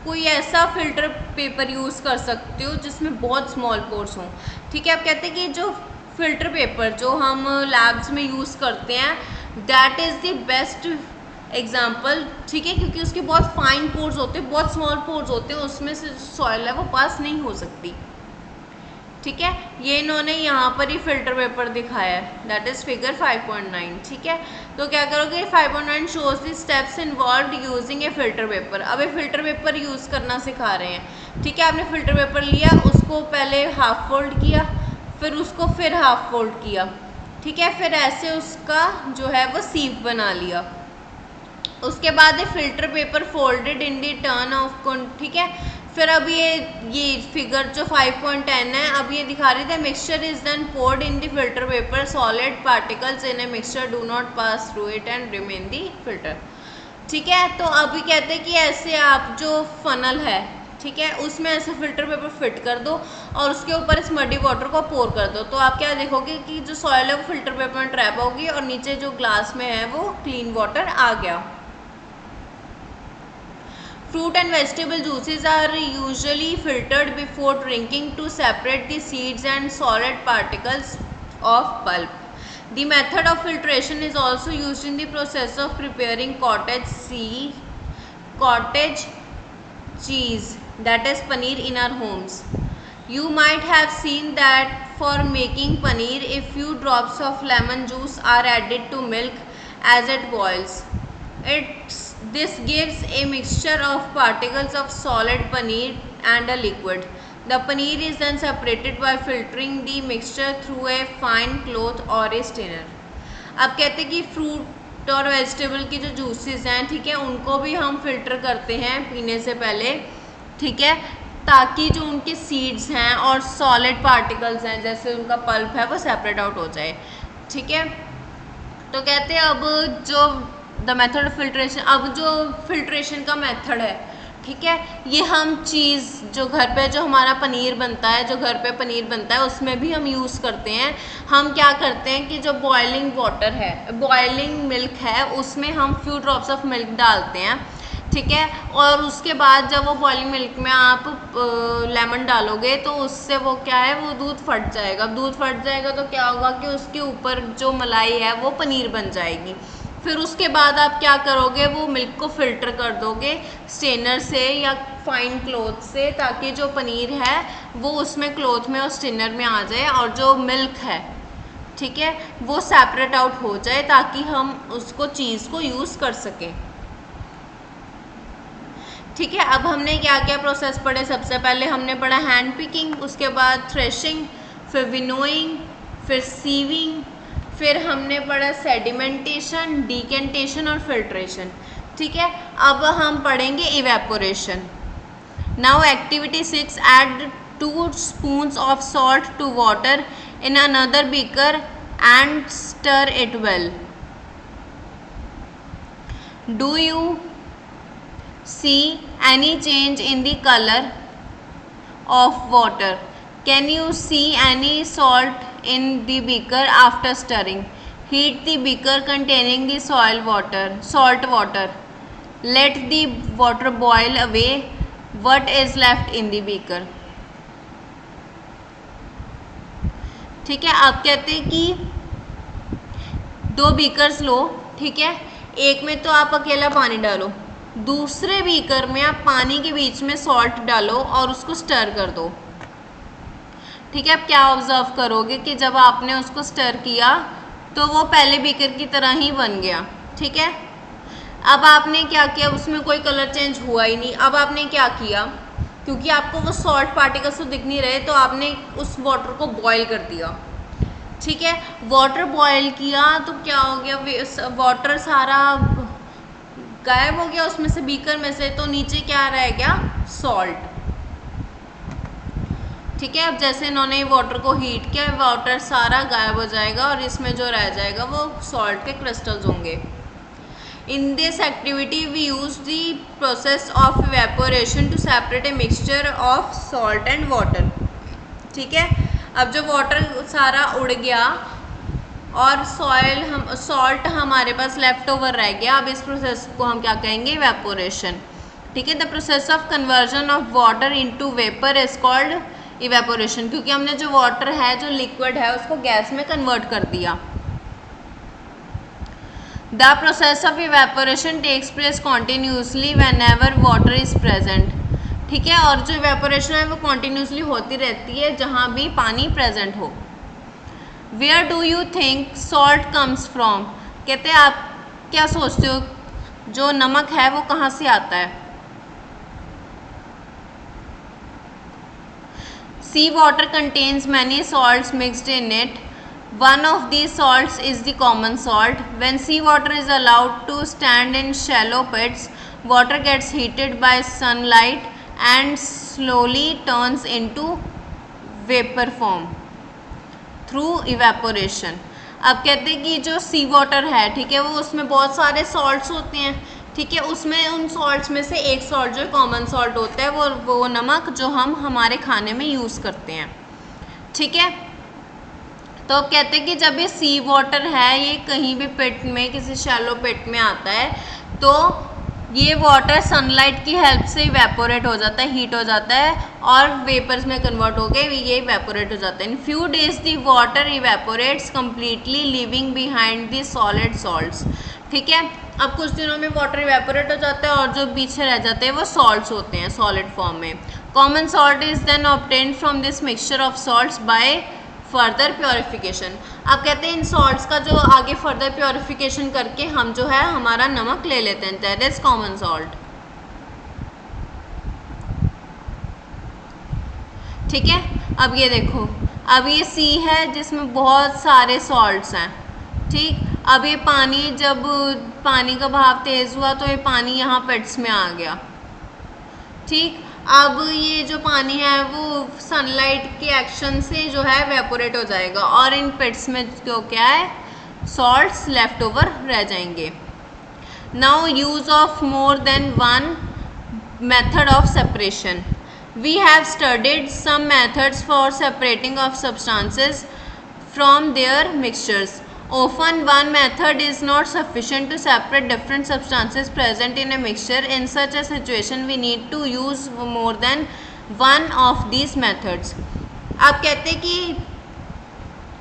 कोई ऐसा फिल्टर पेपर यूज़ कर सकते हो जिसमें बहुत स्मॉल पोर्स हों। ठीक है, अब कहते हैं कि जो फिल्टर पेपर जो हम लैब्स में यूज़ करते हैं, that is the best example. ठीक है, क्योंकि उसके बहुत फाइन पोर्स होते हैं, बहुत स्मॉल पोर्स होते हैं, उसमें से सॉइल है वो पास नहीं हो सकती। ठीक है, ये इन्होंने यहाँ पर ही फिल्टर पेपर दिखाया है, दैट इज़ फिगर 5.9। ठीक है, तो क्या करोगे? 5.9 shows the steps involved using A filter paper. अब ये फिल्टर पेपर यूज़ करना सिखा रहे हैं। ठीक है, आपने फिल्टर पेपर लिया, उसको पहले हाफ फोल्ड किया, फिर उसको फिर हाफ फोल्ड किया, ठीक है, फिर ऐसे उसका जो है वो सीव बना लिया। उसके बाद ये filter paper folded in the turn off, ठीक है, फिर अब ये फिगर जो 5.10 है, अब ये दिखा रही थी mixture is then poured in the filter paper, solid particles in a mixture do not pass through it and remain the filter. ठीक है, तो अभी कहते हैं कि ऐसे आप जो फनल है, ठीक है, उसमें ऐसे फिल्टर पेपर फिट कर दो और उसके ऊपर इस मडी वाटर को पोर कर दो, तो आप क्या देखोगे कि जो सॉइल है वो फिल्टर पेपर में ट्रैप होगी और नीचे जो ग्लास में है वो क्लीन वाटर आ गया। Fruit and vegetable juices are usually filtered before drinking to separate the seeds and solid particles of pulp. The method of filtration is also used in the process of preparing cottage cheese, that is paneer, in our homes. You might have seen that for making paneer, a few drops of lemon juice are added to milk as it boils. This gives a mixture of particles of solid paneer and a liquid. The paneer is then separated by filtering the mixture through a fine cloth or a strainer. अब कहते हैं कि fruit और vegetable की जो juices हैं, ठीक है, उनको भी हम फिल्टर करते हैं पीने से पहले, ठीक है, ताकि जो उनके सीड्स हैं और सॉलिड पार्टिकल्स हैं जैसे उनका पल्प है वो सेपरेट आउट हो जाए। ठीक है, तो कहते हैं अब जो द मेथड ऑफ फिल्ट्रेशन, अब जो फिल्ट्रेशन का मेथड है, ठीक है, ये हम चीज़ जो घर पे जो हमारा पनीर बनता है, जो घर पे पनीर बनता है उसमें भी हम यूज़ करते हैं। हम क्या करते हैं कि जो बॉइलिंग वाटर है, बॉइलिंग मिल्क है, उसमें हम फ्यू ड्रॉप्स ऑफ मिल्क डालते हैं, ठीक है, और उसके बाद जब वो बॉइलिंग मिल्क में आप लेमन डालोगे तो उससे वो क्या है, वो दूध फट जाएगा। दूध फट जाएगा तो क्या होगा कि उसके ऊपर जो मलाई है वो पनीर बन जाएगी। फिर उसके बाद आप क्या करोगे, वो मिल्क को फिल्टर कर दोगे स्ट्रेनर से या फाइन क्लॉथ से, ताकि जो पनीर है वो उसमें क्लॉथ में और स्ट्रेनर में आ जाए और जो मिल्क है, ठीक है, वो सेपरेट आउट हो जाए ताकि हम उसको चीज़ को यूज़ कर सकें। ठीक है, अब हमने क्या क्या प्रोसेस पढ़े। सबसे पहले हमने पढ़ा हैंड पिकिंग, उसके बाद थ्रेशिंग, फिर विनोइंग, फिर सीविंग, फिर हमने पढ़ा सेडिमेंटेशन, डिकेंटेशन और फिल्ट्रेशन। ठीक है, अब हम पढ़ेंगे evaporation. Now activity 6, add 2 spoons of salt to water in another beaker and stir it well. Do you see any change in the color of water? Can you see any salt in the beaker after stirring? Heat the beaker containing the salt water. Let the water boil away what is left in the beaker. ठीक है, आप कहते हैं कि 2 beakers लो, ठीक है, एक में तो आप अकेला पानी डालो, दूसरे बीकर में आप पानी के बीच में सॉल्ट डालो और उसको स्टर कर दो। ठीक है, आप क्या ऑब्जर्व करोगे कि जब आपने उसको स्टर किया तो वो पहले बीकर की तरह ही बन गया। ठीक है, अब आपने क्या किया, उसमें कोई कलर चेंज हुआ ही नहीं। अब आपने क्या किया, क्योंकि आपको वो सॉल्ट पार्टिकल्स तो दिख नहीं रहे, तो आपने उस वाटर को बॉईल कर दिया। ठीक है, वाटर बॉईल किया तो क्या हो गया, वाटर सारा गायब हो गया उसमें से, बीकर में से, तो नीचे क्या रह गया, सॉल्ट। ठीक है, अब जैसे इन्होंने वाटर को हीट किया, वाटर सारा गायब हो जाएगा और इसमें जो रह जाएगा वो सॉल्ट के क्रिस्टल्स होंगे। In this activity we use the process of evaporation to separate a mixture of salt and water. ठीक है, अब जो वाटर सारा उड़ गया और सॉल्ट हमारे पास लेफ्ट ओवर रह गया, अब इस प्रोसेस को हम क्या कहेंगे, इवेपोरेशन। ठीक है, the process of conversion of water into vapour is called evaporation, क्योंकि हमने जो वाटर है, जो लिक्विड है, उसको गैस में कन्वर्ट कर दिया। The process of evaporation takes place continuously whenever water is present. ठीक है, और जो evaporation है वो continuously होती रहती है जहाँ भी पानी present हो। Where do you think salt comes from? कहते हैं, आप क्या सोचते हो जो नमक है वो कहाँ से आता है? Sea water contains many salts mixed in it. One of these salts is the common salt. When seawater is allowed to stand in shallow pits, water gets heated by sunlight and slowly turns into vapor form through evaporation. अब कहते हैं कि जो सी water है, ठीक है, वो उसमें बहुत सारे सॉल्ट्स होते हैं। ठीक है, उसमें उन सॉल्ट्स में से एक सॉल्ट जो कॉमन सॉल्ट होता है, वो नमक जो हम हमारे खाने में यूज़ करते हैं। ठीक है, तो कहते हैं कि जब ये सी वाटर है, ये कहीं भी पिट में, किसी शैलो पिट में आता है, तो ये वाटर सनलाइट की हेल्प से इवेपोरेट हो जाता है, हीट हो जाता है और वेपर्स में कन्वर्ट हो गए, ये इवेपोरेट हो जाता है। In few days the water evaporates completely living behind the solid salts. ठीक है, अब कुछ दिनों में वाटर इवेपोरेट हो जाता है और जो पीछे रह जाते हैं वो सॉल्ट्स होते हैं सॉलिड फॉर्म में। Common salt is then obtained from this mixture of salts by further purification. अब कहते हैं इन सॉल्ट्स का जो आगे फर्दर प्योरिफिकेशन करके हम जो है हमारा नमक ले लेते हैं, दैट इज कॉमन सॉल्ट। ठीक है, अब ये देखो, अब ये सी है जिसमें बहुत सारे सॉल्ट्स हैं। ठीक, अब ये पानी, जब पानी का बहाव तेज़ हुआ तो ये पानी यहाँ पिट्स में आ गया। ठीक, अब ये जो पानी है वो सनलाइट के एक्शन से जो है वेपोरेट हो जाएगा और इन पिट्स में जो क्या है, सॉल्ट्स लेफ्ट ओवर रह जाएंगे। Now use of more than one method of separation. We have studied some methods for separating of substances from their mixtures. Often one method is not sufficient to separate different substances present in a mixture. In such a situation we need to use more than one of these methods. आप कहते हैं कि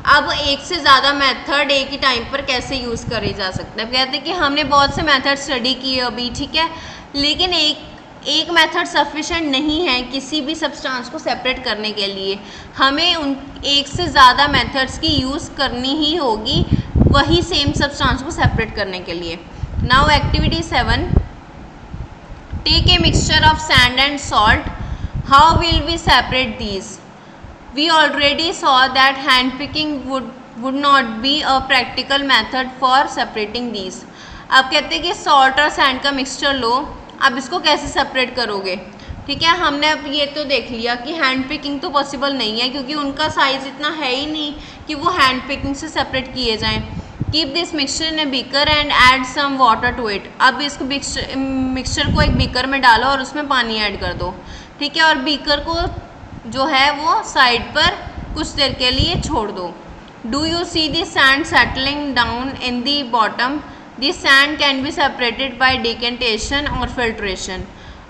अब एक से ज़्यादा method एक ही time पर कैसे यूज़ करे जा सकते हैं। कहते हैं कि हमने बहुत से मेथड स्टडी किए अभी, ठीक है, लेकिन एक मेथड सफिशेंट नहीं है किसी भी सब्सटेंस को सेपरेट करने के लिए। हमें उन एक से ज़्यादा मेथड्स की यूज़ करनी ही होगी वही सेम सब्सटेंस को सेपरेट करने के लिए। Now activity 7, take a mixture of sand and salt, how will we separate these? We already saw that hand picking would not be a practical method for separating these. अब कहते हैं कि salt और sand का mixture लो, अब इसको कैसे separate करोगे? ठीक है, हमने अब ये तो देख लिया कि हैंड पिकिंग तो पॉसिबल नहीं है क्योंकि उनका साइज इतना है ही नहीं कि वो हैंड पिकिंग से सेपरेट किए जाएं। Keep this mixture in a beaker and add some water to it. अब इसको मिक्सचर को एक बीकर में डालो और उसमें पानी ऐड कर दो, ठीक है, और बीकर को जो है वो साइड पर कुछ देर के लिए छोड़ दो। Do you see the sand settling down in the bottom? The sand can be separated by decantation और filtration.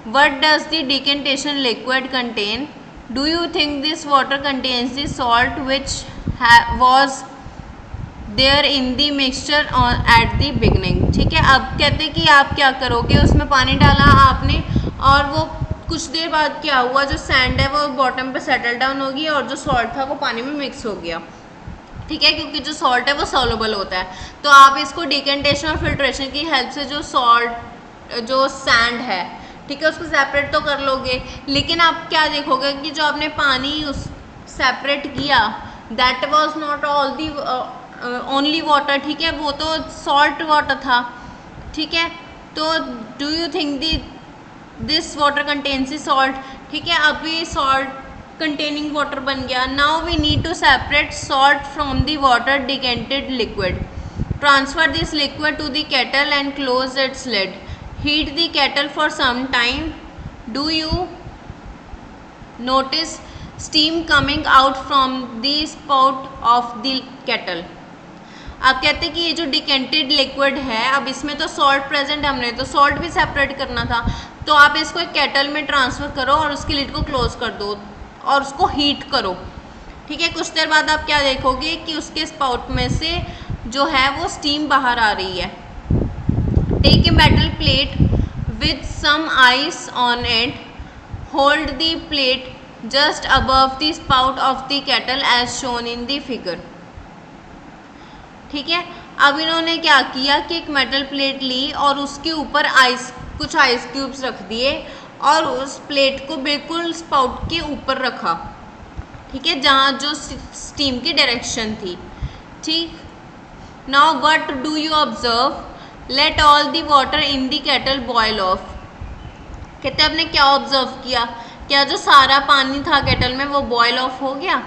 What does the decantation liquid contain? Do you think this water contains the salt which was there in the mixture at the beginning? ठीक है, अब कहते हैं कि आप क्या करोगे, उसमें पानी डाला आपने और वो कुछ देर बाद क्या हुआ, जो सैंड है वो बॉटम पे सेटल डाउन होगी और जो सॉल्ट था वो पानी में मिक्स हो गया, ठीक है, क्योंकि जो सॉल्ट है वो सॉल्युबल होता है। तो आप इसको डिकेंटेशन और फिल्ट्रेशन की हेल्प से जो सैंड है, ठीक है, उसको सेपरेट तो कर लोगे, लेकिन आप क्या देखोगे कि जो आपने पानी उस सेपरेट किया that was not all the only water, ठीक है, वो तो सॉल्ट वाटर था, ठीक है। तो do you think this water contains salt, ठीक है, अभी सॉल्ट कंटेनिंग वाटर बन गया। Now we need to separate salt from the water decanted liquid. Transfer this liquid to the kettle and close its lid. Heat the kettle for some time. Do you notice steam coming out from the spout of the kettle? अब कहते हैं कि ये जो decanted liquid है, अब इसमें तो सॉल्ट प्रेजेंट, हमने तो सॉल्ट भी सेपरेट करना था, तो आप इसको एक केटल में ट्रांसफ़र करो और उसकी लिड को क्लोज कर दो और उसको हीट करो, ठीक है। कुछ देर बाद आप क्या देखोगे कि उसके स्पाउट में से जो है वो स्टीम बाहर आ रही है। Take a metal plate with some ice on it, hold the plate just above the spout of the kettle as shown in the figure, ठीक है। अब इन्होंने क्या किया कि एक मेटल प्लेट ली और उसके ऊपर कुछ आइस क्यूब्स रख दिए और उस प्लेट को बिल्कुल स्पाउट के ऊपर रखा, ठीक है, जहाँ जो स्टीम की डायरेक्शन थी, ठीक। Now what do you observe? Let all the water in the kettle boil off. कहते आपने क्या ऑब्जर्व किया, क्या जो सारा पानी था केटल में वो बॉयल ऑफ हो गया?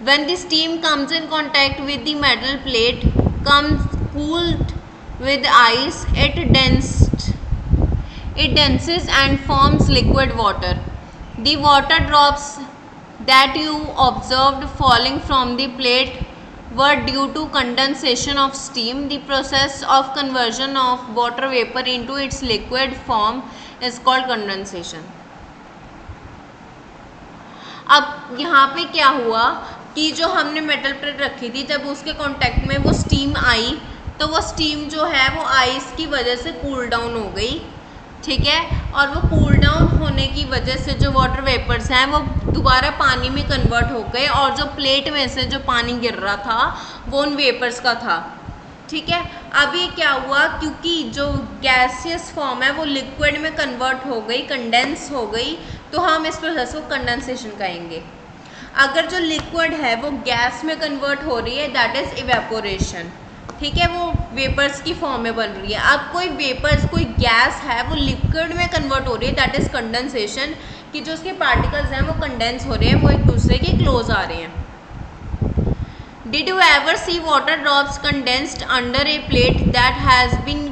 When the steam comes in contact with the metal plate, comes cooled with ice, it denses and forms liquid water. The water drops that you observed falling from the plate were due to condensation of steam. The process of conversion of water vapor into its liquid form is called condensation. अब यहाँ पे क्या हुआ कि जो हमने metal plate रखी थी, जब उसके कांटेक्ट में वो स्टीम आई तो वो स्टीम जो है वो आइस की वजह से कूल डाउन हो गई, ठीक है, और वो कूल डाउन होने की वजह से जो वाटर वेपर्स हैं वो दोबारा पानी में कन्वर्ट हो गए और जो प्लेट में से जो पानी गिर रहा था वो उन वेपर्स का था, ठीक है। अभी क्या हुआ, क्योंकि जो गैसियस फॉर्म है वो लिक्विड में कन्वर्ट हो गई, कंडेंस हो गई, तो हम इस प्रोसेस को कंडेंसेशन कहेंगे। अगर जो लिक्विड है वो गैस में कन्वर्ट हो रही है दैट इज़ इवेपोरेशन, ठीक है, वो वेपर्स की फॉर्म में बन रही है। अब कोई वेपर्स, कोई गैस है वो लिक्विड में कन्वर्ट हो रही है दैट इज़ कंडेंसेशन, कि जो उसके पार्टिकल्स हैं वो कंडेंस हो रहे हैं, वो एक दूसरे के क्लोज आ रहे हैं। Did you ever see water drops condensed under a plate that has been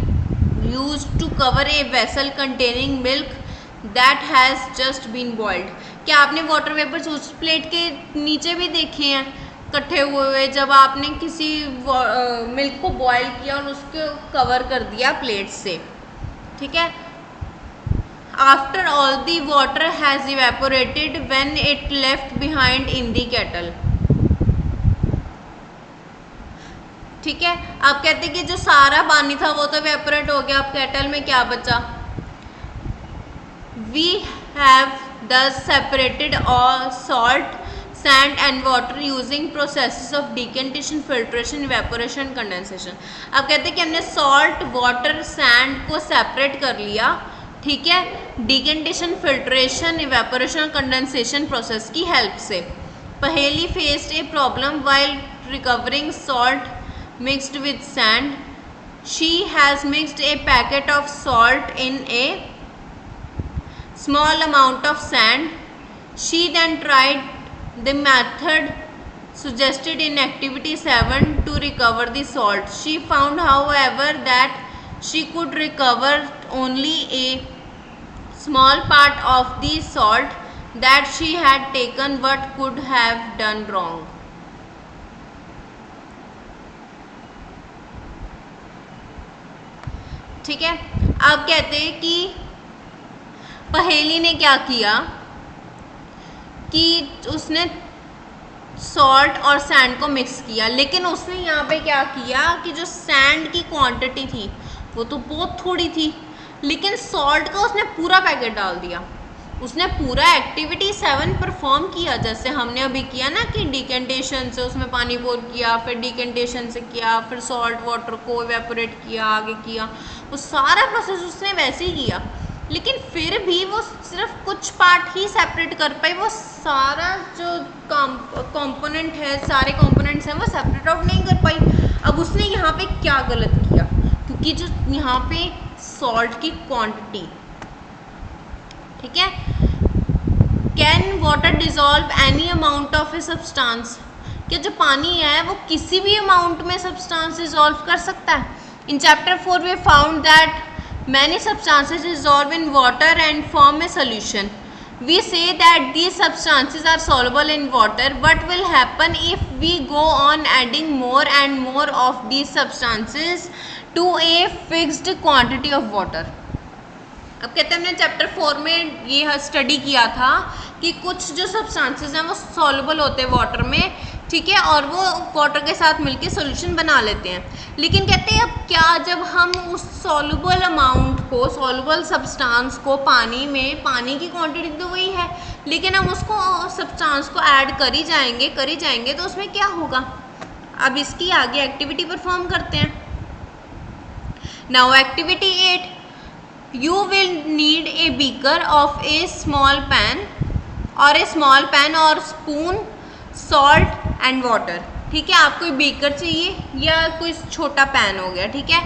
used to cover a vessel containing milk that has just been boiled? क्या आपने वाटर वेपर्स उस प्लेट के नीचे भी देखे हैं इकट्ठे हुए, जब आपने किसी मिल्क को बॉयल किया और उसको कवर कर दिया प्लेट से, ठीक है। After all the water has evaporated when it left behind in the kettle. ठीक है। आप कहते हैं कि जो सारा पानी था वो तो इवेपोरेट हो गया, अब केटल में क्या बचा? वी हैव दस सेपरेटेड और salt, sand and water using processes of decantation, filtration, evaporation, condensation. अब कहते हैं कि हमने सॉल्ट, वाटर, सैंड को सेपरेट कर लिया, ठीक है, decantation, filtration, evaporation, condensation process की हेल्प से। पहेली faced a problem while recovering salt mixed with sand. She has mixed a packet of salt in a small amount of sand. She then tried the method suggested in activity 7 to recover the salt. She found, however, that she could recover only a small part of the salt that she had taken. What could have done wrong? ठीक है। अब कहते हैं कि पहेली ने क्या किया कि उसने सॉल्ट और सैंड को मिक्स किया, लेकिन उसने यहाँ पे क्या किया कि जो सैंड की क्वांटिटी थी वो तो बहुत थोड़ी थी, लेकिन सॉल्ट का उसने पूरा पैकेट डाल दिया। उसने पूरा एक्टिविटी 7 परफॉर्म किया, जैसे हमने अभी किया ना कि डिकेंटेशन से उसमें पानी पोर किया, फिर डिकेंटेशन से किया, फिर सॉल्ट वाटर को इवेपोरेट किया, आगे किया, वो सारा प्रोसेस उसने वैसे ही किया, लेकिन फिर भी वो सिर्फ कुछ पार्ट ही सेपरेट कर पाई। वो सारा जो कंपोनेंट है, सारे कंपोनेंट्स हैं, वो सेपरेट आउट नहीं कर पाई। अब उसने यहाँ पे क्या गलत किया, क्योंकि जो यहाँ पे सॉल्ट की क्वांटिटी, ठीक है, can water dissolve any amount of a substance, क्या जो पानी है वो किसी भी अमाउंट में सब्सटेंस डिजॉल्व कर सकता है। In chapter 4 we found that many substances dissolve in water and form a solution. We say that these substances are soluble in water. What will happen if we go on adding more and more of these substances to a fixed quantity of water? अब कहते हैं हमने chapter 4 में ये study किया था कि कुछ जो सब्सटेंसेस हैं वो सॉल्युबल होते हैं वाटर में, ठीक है, और वो वाटर के साथ मिलके सॉल्यूशन बना लेते हैं। लेकिन कहते हैं अब क्या, जब हम उस सॉल्युबल अमाउंट को, सॉल्युबल सब्सटेंस को पानी में, पानी की क्वांटिटी तो वही है, लेकिन हम उसको सब्सटेंस को ऐड करी जाएंगे तो उसमें क्या होगा। अब इसकी आगे एक्टिविटी परफॉर्म करते हैं। Now activity 8, you will need a beaker of a small pan or spoon, salt and water। ठीक है, आपको एक बीकर चाहिए या कोई छोटा पैन हो गया, ठीक है,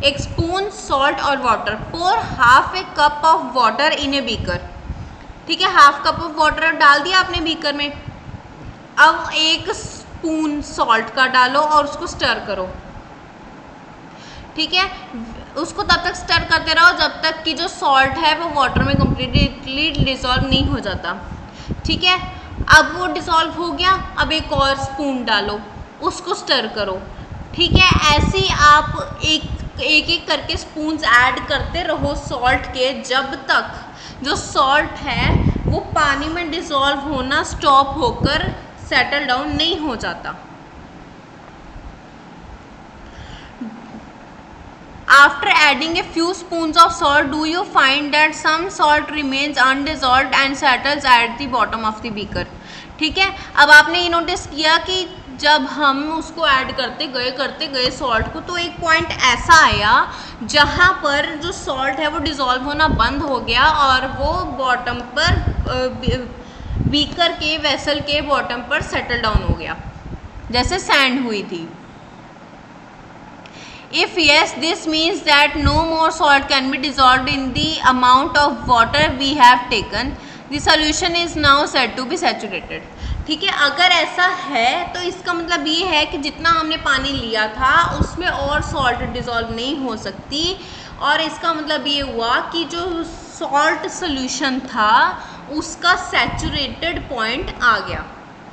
एक स्पून, सॉल्ट और water. pour half a cup of water in a beaker। ठीक है, हाफ कप ऑफ वाटर डाल दिया आपने बीकर में। अब एक स्पून सॉल्ट का डालो और उसको स्टर करो, ठीक है, उसको तब तक स्टर करते रहो जब तक कि जो सॉल्ट है वो वाटर में कम्प्लीटली डिसॉल्व नहीं हो जाता, ठीक है। अब वो डिसॉल्व हो गया, अब एक और स्पून डालो, उसको स्टर करो, ठीक है। ऐसे ही आप एक करके स्पून्स ऐड करते रहो सॉल्ट के, जब तक जो सॉल्ट है वो पानी में डिसॉल्व होना स्टॉप होकर सेटल डाउन नहीं हो जाता। After adding a few spoons of salt, do you find that some salt remains undissolved and settles at the bottom of the beaker? ठीक है, अब आपने ये नोटिस किया कि जब हम उसको ऐड करते गए सॉल्ट को, तो एक पॉइंट ऐसा आया जहाँ पर जो सॉल्ट है वो डिसॉल्व होना बंद हो गया और वो बॉटम पर, बीकर के वेसल के बॉटम पर सेटल डाउन हो गया, जैसे सैंड हुई थी। If yes, this means that no more salt can be dissolved in the amount of water we have taken. The solution is now said to be saturated. ठीक है, अगर ऐसा है तो इसका मतलब ये है कि जितना हमने पानी लिया था उसमें और सॉल्ट डिसॉल्व नहीं हो सकती, और इसका मतलब ये हुआ कि जो सॉल्ट सोल्यूशन था उसका सैचुरेटेड पॉइंट आ गया,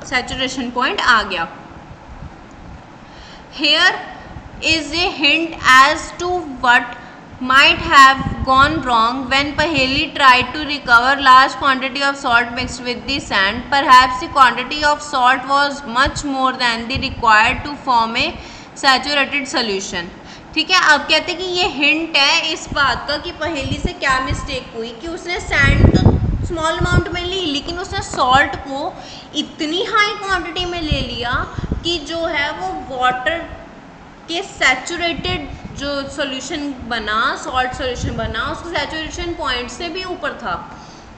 सैचुरेशन पॉइंट आ गया। Here is a hint as to what might have gone wrong when Paheli tried to recover large quantity of salt mixed with the sand. Perhaps the quantity of salt was much more than the required to form a saturated solution. ठीक है, अब कहते हैं कि ये hint है इस बात का कि पहेली से क्या मिस्टेक हुई कि उसने सैंड तो स्मॉल अमाउंट में ली, लेकिन उसने सॉल्ट को इतनी हाई क्वांटिटी में ले लिया कि जो है वो वाटर के सैचुरेटेड जो सॉल्यूशन बना, सॉल्ट सॉल्यूशन बना, उसका सैचुरेशन पॉइंट से भी ऊपर था।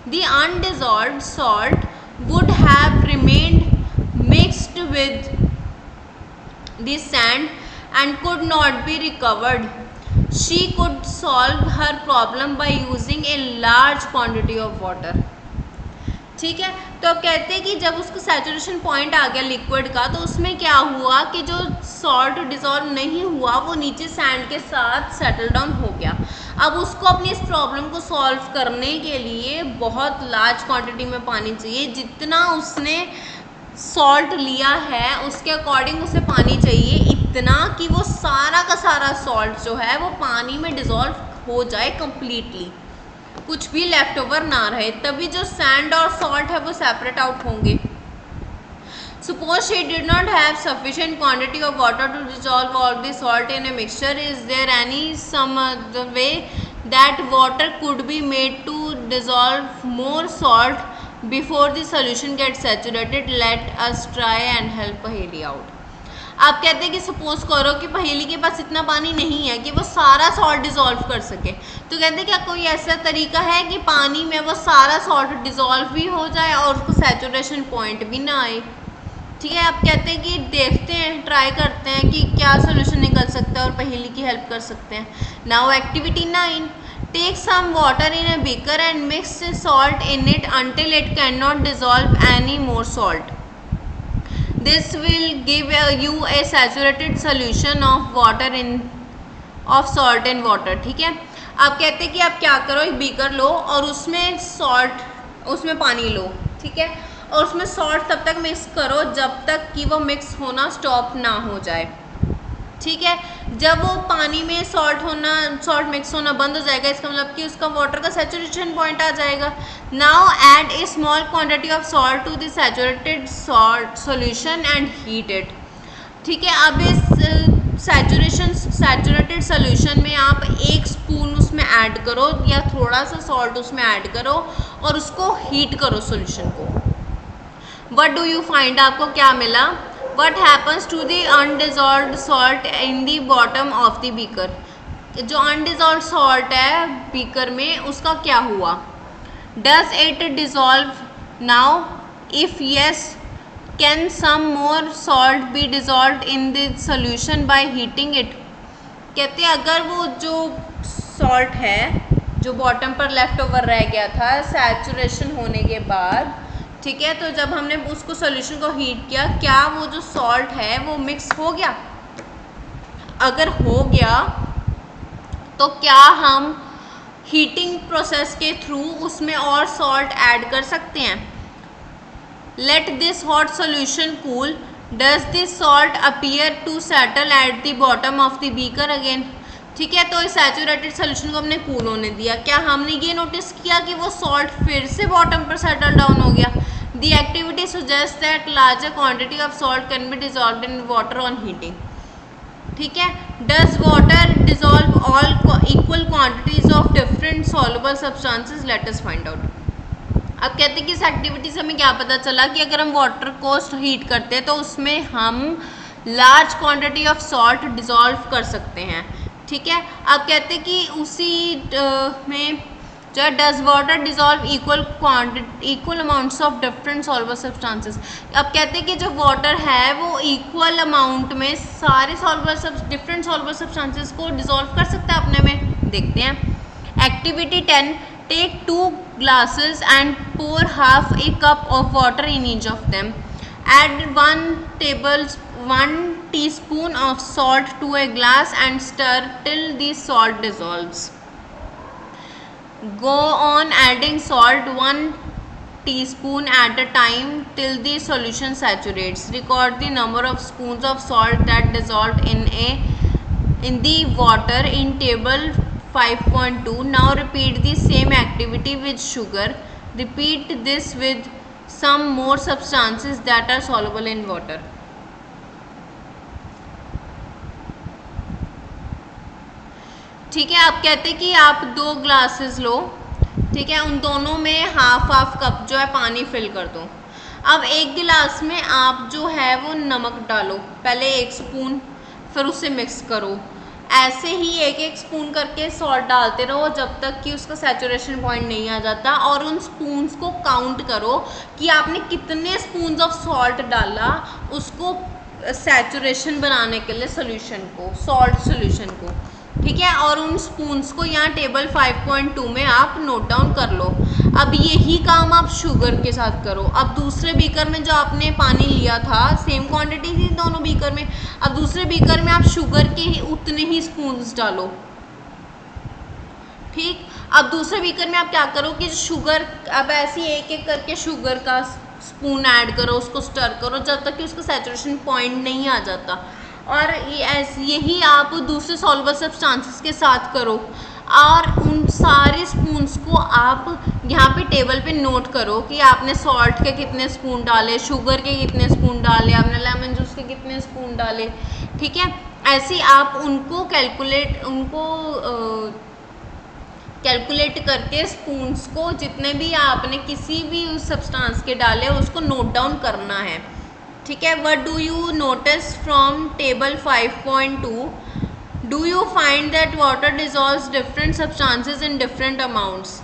The undissolved salt would have remained mixed with the sand and could not be recovered. She could solve her problem by using a large quantity of water. ठीक है, तो अब कहते हैं कि जब उसको सैचुरेशन पॉइंट आ गया लिक्विड का, तो उसमें क्या हुआ कि जो सॉल्ट डिजॉल्व नहीं हुआ वो नीचे सैंड के साथ सेटल डाउन हो गया। अब उसको अपनी इस प्रॉब्लम को सॉल्व करने के लिए बहुत लार्ज क्वांटिटी में पानी चाहिए। जितना उसने सॉल्ट लिया है उसके अकॉर्डिंग उसे पानी चाहिए, इतना कि वो सारा का सारा सॉल्ट जो है वो पानी में डिज़ोल्व हो जाए कम्प्लीटली, कुछ भी लेफ्ट ओवर ना रहे, तभी जो सैंड और सॉल्ट है वो सेपरेट आउट होंगे। Suppose she did not have sufficient quantity of water to dissolve all the salt in a mixture. Is there any some other way that water could be made to dissolve more salt before the solution gets saturated? Let us try and help पहेली out. आप कहते हैं कि suppose करो कि पहेली के पास इतना पानी नहीं है कि वो सारा सॉल्ट डिज़ोल्व कर सके, तो कहते हैं क्या कोई ऐसा तरीका है कि पानी में वो सारा सॉल्ट डिज़ोल्व भी हो जाए और उसको सैचुरेशन पॉइंट भी ना आए। ठीक है, आप कहते हैं कि देखते हैं, ट्राई करते हैं कि क्या सोल्यूशन निकल सकता है और पहेली की हेल्प कर सकते हैं। Now activity 9, take some water in a beaker and mix salt in it until it can not dissolve any more salt. This will give you a saturated solution of salt in water. ठीक है, आप कहते हैं कि आप क्या करो, एक बीकर लो और उसमें सॉल्ट, उसमें पानी लो, ठीक है, और उसमें सॉल्ट तब तक मिक्स करो जब तक कि वो मिक्स होना स्टॉप ना हो जाए। ठीक है, जब वो पानी में सॉल्ट मिक्स होना बंद हो जाएगा, इसका मतलब कि उसका वाटर का सैचुरेशन पॉइंट आ जाएगा। Now add a small quantity of salt to the saturated salt solution and heat it. ठीक है, अब इस सैचुरेटेड सॉल्यूशन में आप 1 स्पून उसमें ऐड करो या थोड़ा सा सॉल्ट उसमें ऐड करो और उसको हीट करो सॉल्यूशन को। व्हाट डू यू फाइंड, आपको क्या मिला? What happens to the undissolved salt in the bottom of the beaker? जो undissolved salt है बीकर में, उसका क्या हुआ? Does it dissolve now? If yes, can some more salt be dissolved in the solution by heating it? कहते हैं अगर वो जो salt है जो बॉटम पर लेफ्ट ओवर रह गया था सैचुरेशन होने के बाद, ठीक है, तो जब हमने उसको सॉल्यूशन को हीट किया, क्या वो जो सॉल्ट है वो मिक्स हो गया? अगर हो गया तो क्या हम हीटिंग प्रोसेस के थ्रू उसमें और सॉल्ट ऐड कर सकते हैं? Let this hot solution cool, does this salt appear to settle at the bottom of the beaker again. ठीक है, तो इस सैचुरेटेड सोल्यूशन को हमने कूल होने दिया, क्या हमने ये नोटिस किया कि वो सॉल्ट फिर से बॉटम पर सेटल डाउन हो गया? The activity suggest that larger quantity of salt can be dissolved in water on heating. ठीक है, does water dissolve all equal quantities of different soluble substances? Let us find out. अब कहते हैं कि इस activity से हमें क्या पता चला कि अगर हम वाटर को हीट करते हैं तो उसमें हम large quantity of salt dissolve कर सकते हैं। ठीक है, अब कहते हैं कि उसी में जो does water dissolve equal amounts of different soluble substances. अब कहते हैं कि जो वाटर है वो इक्वल अमाउंट में सारे डिफरेंट सॉल्युबल सब्सटेंसेस को डिजॉल्व कर सकता है अपने में। देखते हैं activity 10, take 2 glasses and pour half a cup of water in each of them. Add 1 teaspoon of salt to a glass and stir till the salt dissolves. Go on adding salt 1 teaspoon at a time till the solution saturates. Record the number of spoons of salt that dissolved in the water in table 5.2. Now repeat the same activity with sugar. Repeat this with some more substances that are soluble in water. ठीक है। अब कहते हैं कि आप 2 glasses लो, ठीक है, उन दोनों में हाफ हाफ कप जो है पानी फिल कर दो। अब 1 गिलास में आप जो है वो नमक डालो, पहले 1 स्पून, फिर उसे मिक्स करो। ऐसे ही 1-1 स्पून करके सॉल्ट डालते रहो जब तक कि उसका सैचुरेशन पॉइंट नहीं आ जाता, और उन स्पून्स को काउंट करो कि आपने कितने स्पून्स ऑफ सॉल्ट डाला उसको सैचुरेशन बनाने के लिए सोल्यूशन को, सॉल्ट सोल्यूशन को, ठीक है। और उन स्पून्स को यहाँ टेबल 5.2 में आप नोट डाउन कर लो। अब यही काम आप शुगर के साथ करो। अब दूसरे बीकर में जो आपने पानी लिया था, सेम क्वांटिटी थी दोनों बीकर में, अब दूसरे बीकर में आप शुगर के उतने ही स्पून्स डालो, ठीक। अब दूसरे बीकर में आप क्या करो कि शुगर, अब ऐसे 1-1 करके शुगर का स्पून ऐड करो, उसको स्टर करो जब तक कि उसका सैचुरेशन पॉइंट नहीं आ जाता। और यही आप दूसरे सॉल्युबल सब्सटेंसेस के साथ करो, और उन सारे स्पून्स को आप यहाँ पे टेबल पे नोट करो कि आपने सॉल्ट के कितने स्पून डाले, शुगर के कितने स्पून डाले, आपने लेमन जूस के कितने स्पून डाले, ठीक है। ऐसे आप उनको कैलकुलेट करके स्पून्स को जितने भी आपने किसी भी उस सब्सटेंस के डाले उसको नोट डाउन करना है, ठीक है। What do you notice from table 5.2? Do you find that water dissolves different substances in different amounts?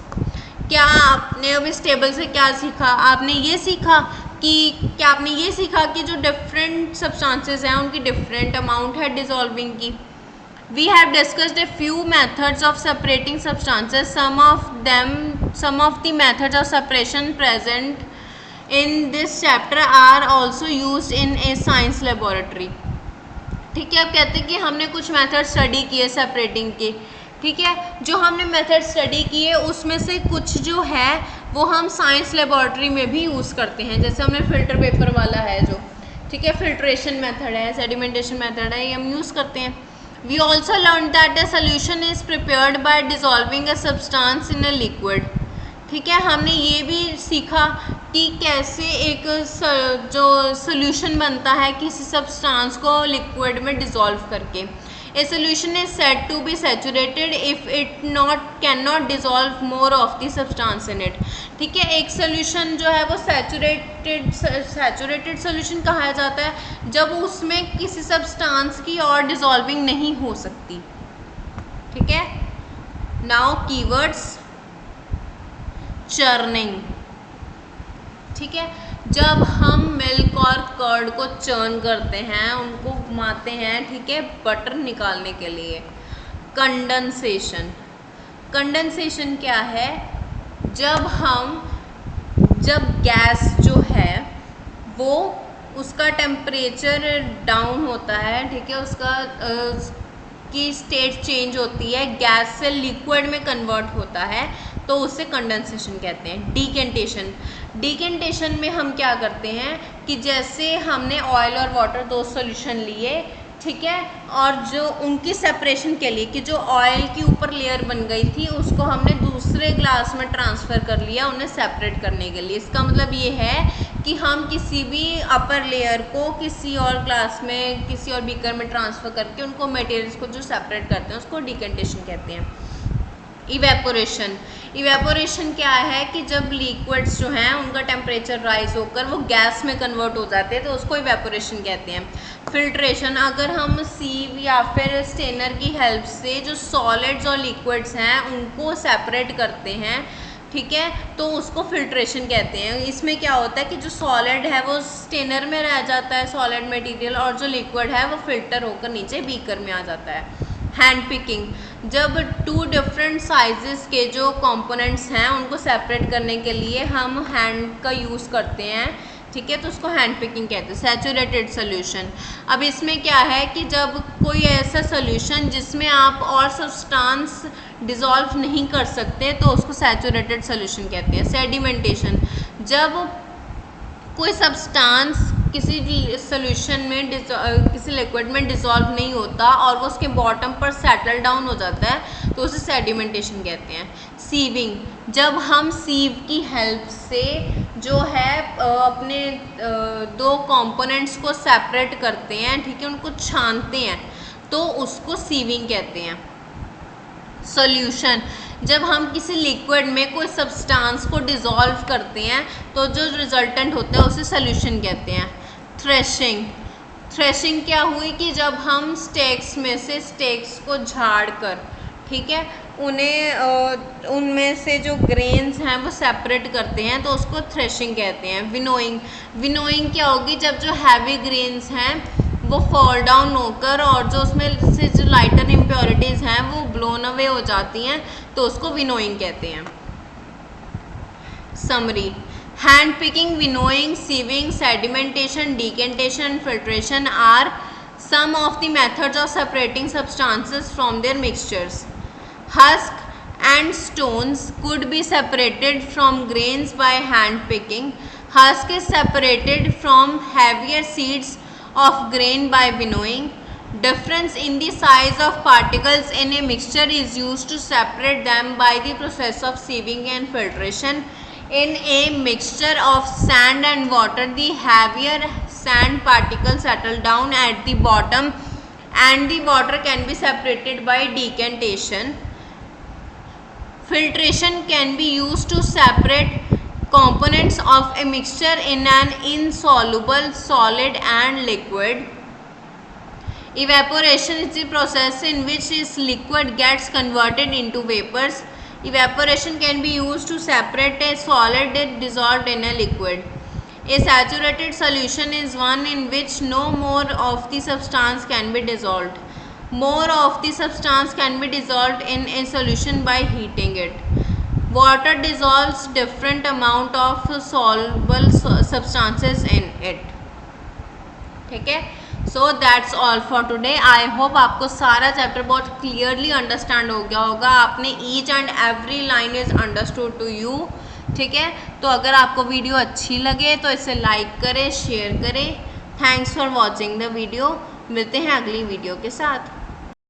क्या आपने अब इस टेबल से क्या सीखा? आपने ये सीखा कि जो डिफरेंट सब्सटेंसेस हैं उनकी डिफरेंट अमाउंट है डिजॉल्विंग की। We have discussed a few methods of separating substances. Some of the methods of separation present in this chapter are also used in a science laboratory. ठीक है। अब कहते हैं कि हमने कुछ मेथड स्टडी किए सेपरेटिंग के, ठीक है। जो हमने मेथड स्टडी किए उसमें से कुछ जो है वो हम साइंस लेबोरेटरी में भी यूज़ करते हैं। जैसे हमने फिल्टर पेपर वाला है जो, ठीक है, फिल्ट्रेशन मेथड है, सेडिमेंटेशन मेथड है, ये हम यूज़ करते हैं। We also learned that a solution is prepared by dissolving a substance in a liquid. ठीक है, हमने ये भी सीखा कि कैसे एक जो सोल्यूशन बनता है किसी सब्सटेंस को लिक्विड में डिसॉल्व करके। A solution is said to be saturated if it can not dissolve more of the substance in it. ठीक है, एक सोल्यूशन जो है वो सैचुरेटेड सोल्यूशन कहा जाता है जब उसमें किसी सब्सटेंस की और डिसॉल्विंग नहीं हो सकती। ठीक है, नाउ कीवर्ड्स, चर्निंग। ठीक है, जब हम मिल्क और कर्ड को चर्न करते हैं, उनको घुमाते हैं, ठीक है, बटर निकालने के लिए। कंडेंसेशन, कंडेंसेशन क्या है? जब गैस जो है वो उसका टेम्परेचर डाउन होता है, ठीक है, उसका की स्टेट चेंज होती है, गैस से लिक्विड में कन्वर्ट होता है, तो उसे कंडेंसेशन कहते हैं। डिकेंटेशन, डिकेंटेशन में हम क्या करते हैं कि जैसे हमने ऑयल और वाटर दो सॉल्यूशन लिए, ठीक है, और जो उनकी सेपरेशन के लिए कि जो ऑयल की ऊपर लेयर बन गई थी उसको हमने दूसरे ग्लास में ट्रांसफ़र कर लिया उन्हें सेपरेट करने के लिए। इसका मतलब ये है कि हम किसी भी अपर लेयर को किसी और ग्लास में, किसी और बीकर में ट्रांसफ़र करके उनको मटेरियल्स को जो सेपरेट करते हैं उसको डिकेंटेशन कहते हैं। इवेपोरेशन, इवेपोरेशन क्या है कि जब लिक्विड्स जो हैं उनका टेम्परेचर राइज होकर वो गैस में कन्वर्ट हो जाते हैं, तो उसको इवेपोरेशन कहते हैं। फिल्ट्रेशन, अगर हम सीव या फिर स्टेनर की हेल्प से जो सॉलिड्स और लिक्विड्स हैं उनको सेपरेट करते हैं, ठीक है, तो उसको फिल्ट्रेशन कहते हैं। इसमें क्या होता है कि जो सॉलिड है वो स्टेनर में रह जाता है, सॉलिड मटेरियल, और जो लिक्विड है वो फिल्टर होकर नीचे बीकर में आ जाता है। हैंड पिकिंग, जब टू डिफरेंट साइजेस के जो कंपोनेंट्स हैं उनको सेपरेट करने के लिए हम हैंड का यूज़ करते हैं, ठीक है, तो उसको हैंड पिकिंग कहते हैं। सैचुरेटेड सोल्यूशन, अब इसमें क्या है कि जब कोई ऐसा सोल्यूशन जिसमें आप और सब्सटेंस डिसॉल्व नहीं कर सकते तो उसको सैचुरेटेड सोल्यूशन कहते हैं। सेडिमेंटेशन, जब कोई सब्सटेंस किसी सोल्यूशन में किसी लिक्विड में डिसॉल्व नहीं होता और वो उसके बॉटम पर सेटल डाउन हो जाता है तो उसे सेडिमेंटेशन कहते हैं। सीविंग, जब हम सीव की हेल्प से जो है अपने दो कंपोनेंट्स को सेपरेट करते हैं, ठीक है, उनको छानते हैं, तो उसको सीविंग कहते हैं। सॉल्यूशन, जब हम किसी लिक्विड में कोई सब्सटेंस को डिसॉल्व करते हैं तो जो रिजल्टेंट होता है उसे सॉल्यूशन कहते हैं। थ्रेशिंग, थ्रेशिंग क्या हुई कि जब हम स्टेक्स में से स्टेक्स को झाड़ कर, ठीक है, उन्हें उनमें से जो ग्रेन्स हैं वो सेपरेट करते हैं तो उसको थ्रेशिंग कहते हैं। विनोइंग, विनोइंग क्या होगी, जब जो हैवी ग्रेन्स हैं वो फॉल डाउन होकर और जो उसमें से जो लाइटर इम्प्योरिटीज़ हैं वो ब्लोन अवे हो जाती हैं तो उसको विनोइंग कहते हैं। Summary, hand picking, winnowing, sieving, sedimentation, decantation, filtration are some of the methods of separating substances from their mixtures. Husk and stones could be separated from grains by hand picking. Husk is separated from heavier seeds of grain by winnowing. Difference in the size of particles in a mixture is used to separate them by the process of sieving and filtration. In a mixture of sand and water, the heavier sand particles settle down at the bottom and the water can be separated by decantation. Filtration can be used to separate components of a mixture in an insoluble solid and liquid. Evaporation is the process in which this liquid gets converted into vapors. Evaporation can be used to separate a solid dissolved in a liquid. A saturated solution is one in which no more of the substance can be dissolved. More of the substance can be dissolved in a solution by heating it. Water dissolves different amount of soluble substances in it. ठीक है, so that's all for today. I hope आपको सारा chapter बहुत clearly understand हो गया होगा, आपने each and every line is understood to you. ठीक है, तो अगर आपको वीडियो अच्छी लगे तो इसे लाइक करें, शेयर करें। Thanks for watching the video. मिलते हैं अगली वीडियो के साथ।